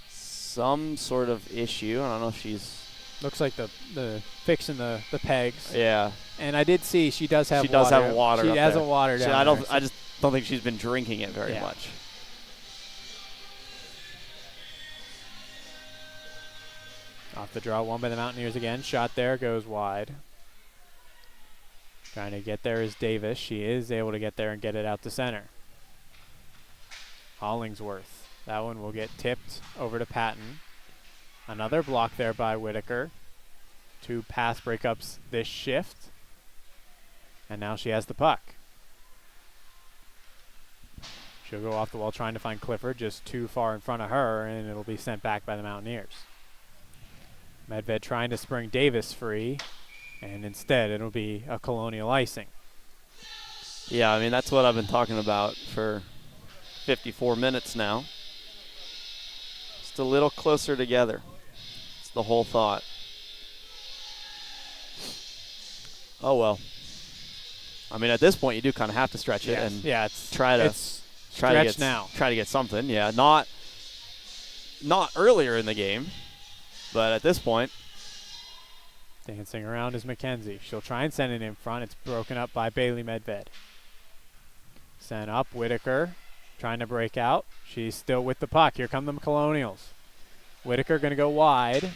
some sort of issue. I don't know if she's... Looks like the fixing the pegs. Yeah. And I did see she does have water. She does have water She up has there. a water down there. I just don't think she's been drinking it very much. Off the draw, one by the Mountaineers again. Shot there, goes wide. Trying to get there is Davis. She is able to get there and get it out to center. Hollingsworth. That one will get tipped over to Patton. Another block there by Whitaker. 2 pass breakups this shift. And now she has the puck. She'll go off the wall trying to find Clifford, just too far in front of her, and it'll be sent back by the Mountaineers. Medved trying to spring Davis free, and instead it'll be a Colonial icing. Yeah, I mean, that's what I've been talking about for 54 minutes now. Just a little closer together. It's the whole thought. Oh, well. I mean, at this point, you do kind of have to stretch it and try to get something. Yeah, not earlier in the game, but at this point. Dancing around is Mackenzie. She'll try and send it in front. It's broken up by Bailey Medved. Sent up, Whitaker trying to break out. She's still with the puck. Here come the Colonials. Whitaker going to go wide.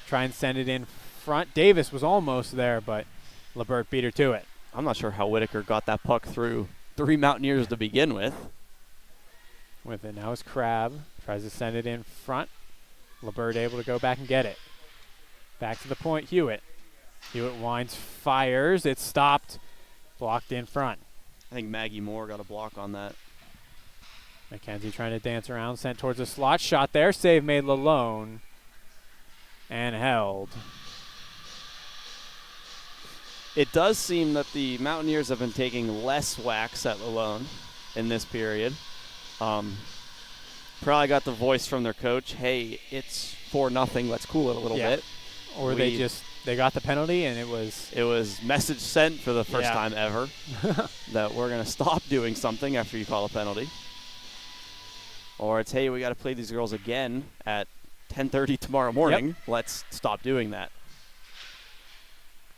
Try and send it in front. Davis was almost there, but LeBert beat her to it. I'm not sure how Whitaker got that puck through 3 Mountaineers to begin with. With it now is Crab. Tries to send it in front. LeBert able to go back and get it. Back to the point, Hewitt. Hewitt winds, fires. It's stopped. Blocked in front. I think Maggie Moore got a block on that. Mackenzie trying to dance around. Sent towards the slot. Shot there. Save made Lalone. And held. It does seem that the Mountaineers have been taking less whacks at Lalone in this period. Probably got the voice from their coach, hey, it's 4-0, let's cool it a little bit. Or they got the penalty and it was message sent for the first time ever that we're going to stop doing something after you call a penalty. Or it's, hey, we got to play these girls again at 10:30 tomorrow morning. Yep. Let's stop doing that.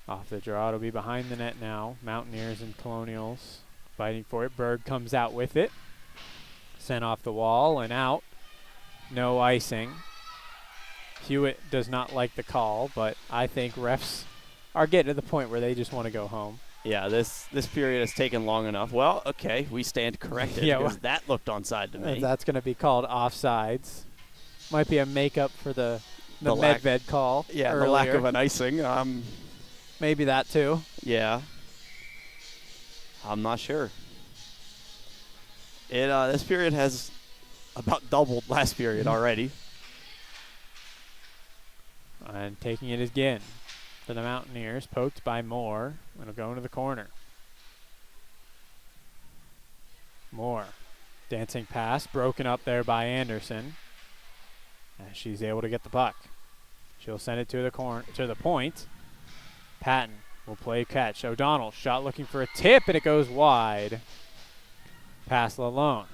Off the draw, it'll be behind the net now. Mountaineers and Colonials fighting for it. Berg comes out with it. Sent off the wall and out. No icing. Hewitt does not like the call, but I think refs are getting to the point where they just want to go home. Yeah, this period has taken long enough. Well, okay, we stand corrected because that looked onside to me. That's going to be called offsides. Might be a makeup for the Medved call. Yeah, earlier. The lack of an icing. Maybe that too. Yeah. I'm not sure. This period has about doubled last period already. And taking it again. for the Mountaineers, poked by Moore. It'll go into the corner. Moore, dancing pass, broken up there by Anderson. And she's able to get the puck. She'll send it to the point. Patton will play catch. O'Donnell, shot looking for a tip, and it goes wide. Pass Lalone.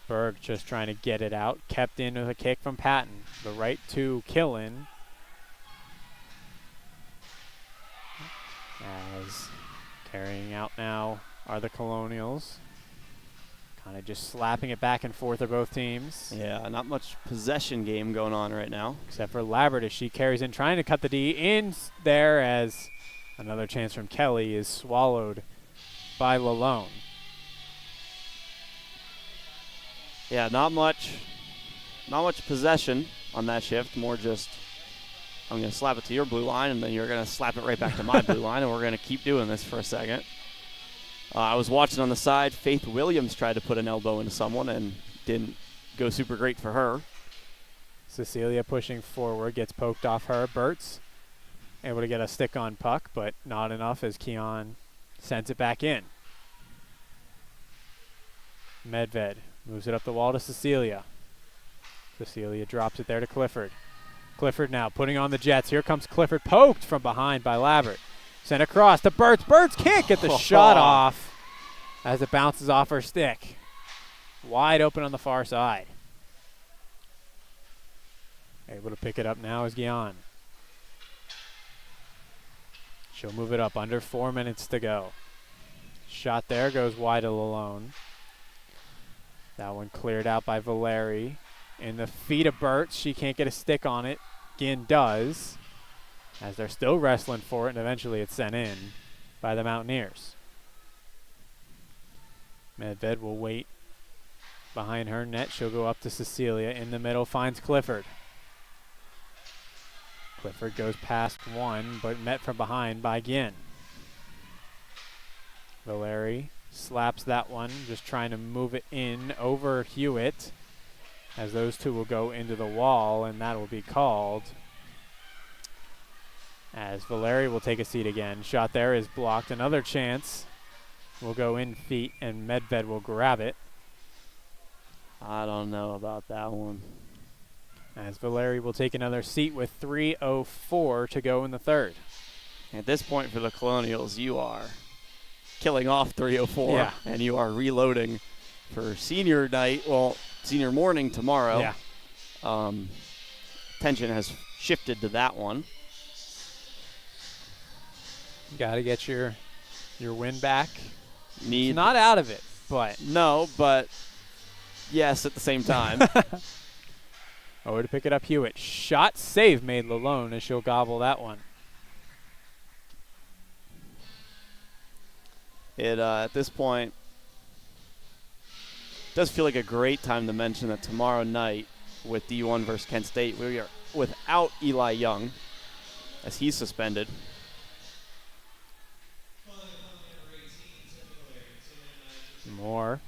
Berg just trying to get it out. Kept in with a kick from Patton. The right to Killen. As carrying out now are the Colonials. Kind of just slapping it back and forth of both teams. Yeah, not much possession game going on right now. Except for Labbert as she carries in, trying to cut the D in there as another chance from Kelly is swallowed by Lalone. Yeah, not much possession on that shift. More just, I'm going to slap it to your blue line, and then you're going to slap it right back to my blue line, and we're going to keep doing this for a second. I was watching on the side. Faith Williams tried to put an elbow into someone and didn't go super great for her. Cecilia pushing forward, gets poked off her. Burt's able to get a stick on puck, but not enough as Keon sends it back in. Medved moves it up the wall to Cecilia. Cecilia drops it there to Clifford. Clifford now putting on the Jets. Here comes Clifford, poked from behind by Labbert. Sent across to Burt's. Burt's can't get the shot off as it bounces off her stick. Wide open on the far side. Able to pick it up now is Guion. She'll move it up under 4 minutes to go. Shot there goes wide alone. That one cleared out by Valeri. In the feet of Burt's. She can't get a stick on it. Ginn does. As they're still wrestling for it, and eventually it's sent in by the Mountaineers. Medved will wait behind her net. She'll go up to Cecilia. In the middle, finds Clifford. Clifford goes past one, but met from behind by Ginn. Valeri slaps that one, just trying to move it in over Hewitt, as those two will go into the wall, and that will be called. As Valeri will take a seat again. Shot there is blocked. Another chance will go in feet, and Medved will grab it. I don't know about that one. As Valeri will take another seat with 3:04 to go in the third. At this point for the Colonials, you are killing off 3:04, yeah, and you are reloading for senior night, well, senior morning tomorrow. Yeah. Tension has shifted to that one. Got to get your win back. It's not out of it, but. No, but yes at the same time. Over to pick it up, Hewitt. Shot save made Lalone as she'll gobble that one. It at this point does feel like a great time to mention that tomorrow night with D1 versus Kent State, we are without Eli Young as he's suspended. Moore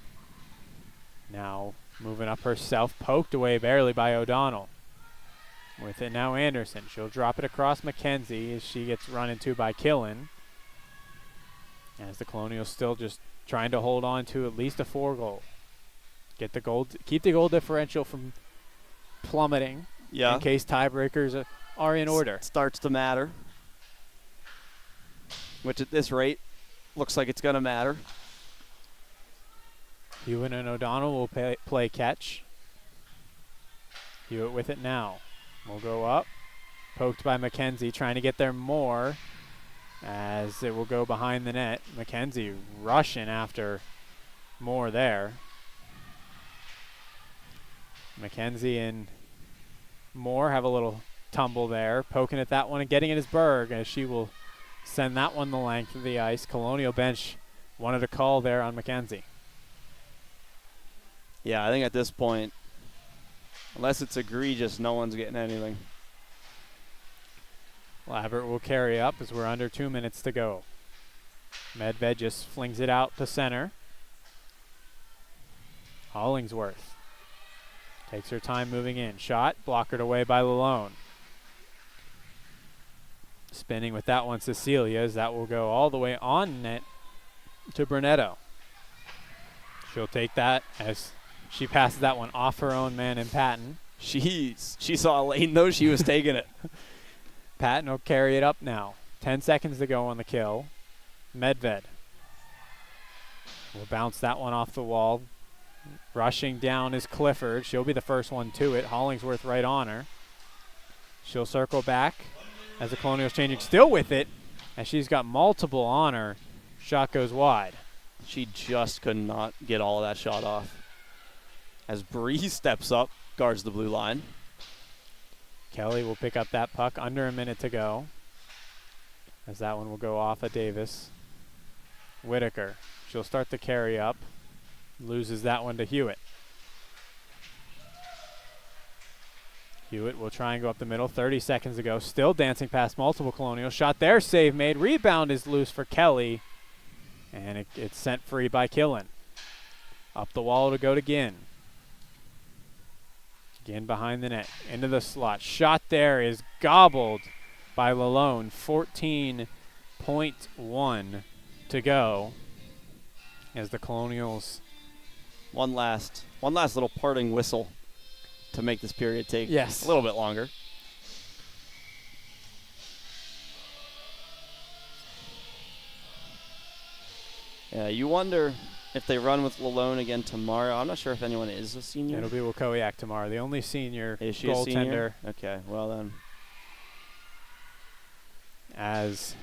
now moving up herself, poked away barely by O'Donnell. With it now Anderson. She'll drop it across McKenzie as she gets run into by Killen. As the Colonials still just trying to hold on to at least a 4-goal. Get the goal, keep the goal differential from plummeting. Yeah. In case tiebreakers are in order. Starts to matter. Which at this rate looks like it's going to matter. Hewitt and O'Donnell will play catch. Hewitt with it now. Will go up. Poked by McKenzie, trying to get there more. As it will go behind the net. McKenzie rushing after Moore there. McKenzie and Moore have a little tumble there. Poking at that one and getting it is Berg as she will send that one the length of the ice. Colonial bench wanted a call there on McKenzie. Yeah, I think at this point, unless it's egregious, no one's getting anything. Labbert will carry up as we're under 2 minutes to go. Medved just flings it out to center. Hollingsworth takes her time moving in. Shot, blockered away by Lalone. Spinning with that one, Cecilia, as that will go all the way on net to Brunetto. She'll take that as she passes that one off her own man in Patton. She saw a lane, though. She was taking it. Patton will carry it up now. 10 seconds to go on the kill. Medved will bounce that one off the wall. Rushing down is Clifford. She'll be the first one to it. Hollingsworth right on her. She'll circle back as the Colonials changing, still with it, as she's got multiple on her. Shot goes wide. She just could not get all of that shot off. As Bree steps up, guards the blue line. Kelly will pick up that puck, under a minute to go, as that one will go off of Davis. Whitaker, she'll start the carry up, loses that one to Hewitt. Hewitt will try and go up the middle, 30 seconds to go, still dancing past multiple Colonials. Shot there, save made, rebound is loose for Kelly, and it's sent free by Killen. Up the wall to go to Ginn. Ginn behind the net, into the slot. Shot there is gobbled by Lalone. 14.1 to go as the Colonials. One last little parting whistle to make this period take a little bit longer. Yeah, you wonder if they run with Lalone again tomorrow. I'm not sure if anyone is a senior. It'll be Wikowiak tomorrow, the only senior is she goaltender. A senior? Okay, well then. As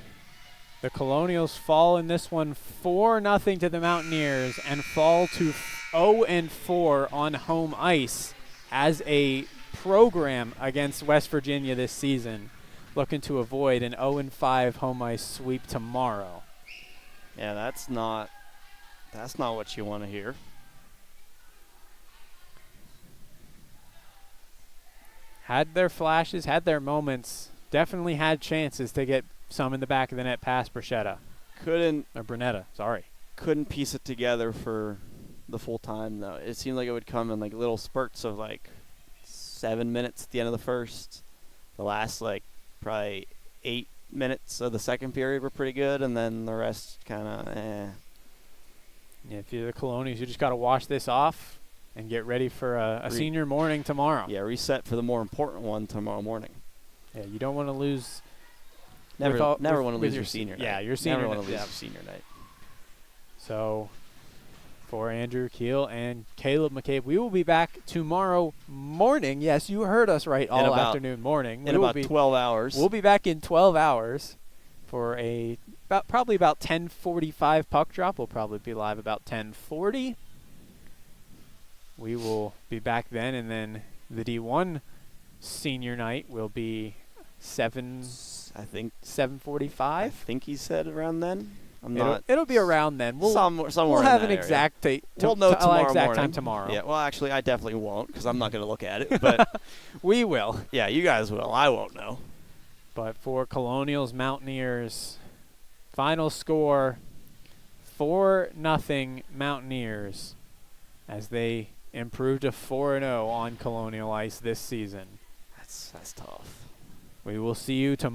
the Colonials fall in this one 4-0 to the Mountaineers and fall to 0-4 on home ice as a program against West Virginia this season, looking to avoid an 0-5 home ice sweep tomorrow. Yeah, that's not what you want to hear. Had their flashes, had their moments, definitely had chances to get some in the back of the net past Brunetta, sorry. Couldn't piece it together for the full time, though. It seemed like it would come in like little spurts of like 7 minutes at the end of the first. The last like probably 8 minutes of the second period were pretty good, and then the rest kind of Yeah, if you're the Colonials, you just got to wash this off and get ready for a senior morning tomorrow. Yeah, reset for the more important one tomorrow morning. Yeah, you don't want to lose. Never want to lose your senior night. Yeah, your senior never night. want to lose your senior night. So, for Andrew Keel and Caleb McCabe, we will be back tomorrow morning. Yes, you heard us right, all afternoon morning. In about 12 hours. We'll be back in 12 hours for probably about 10:45 puck drop. We'll probably be live about 10:40. We will be back then, and then the D1 senior night will be 7:45. I think he said around then. It'll be around then. Somewhere we'll have an area. exact date. We'll know tomorrow exact morning. time tomorrow. Yeah. Well, actually, I definitely won't because I'm not going to look at it. But we will. Yeah, you guys will. I won't know. But for Colonials Mountaineers, final score 4-0 Mountaineers as they improved to 4-0 on Colonial ice this season. That's tough. We will see you tomorrow.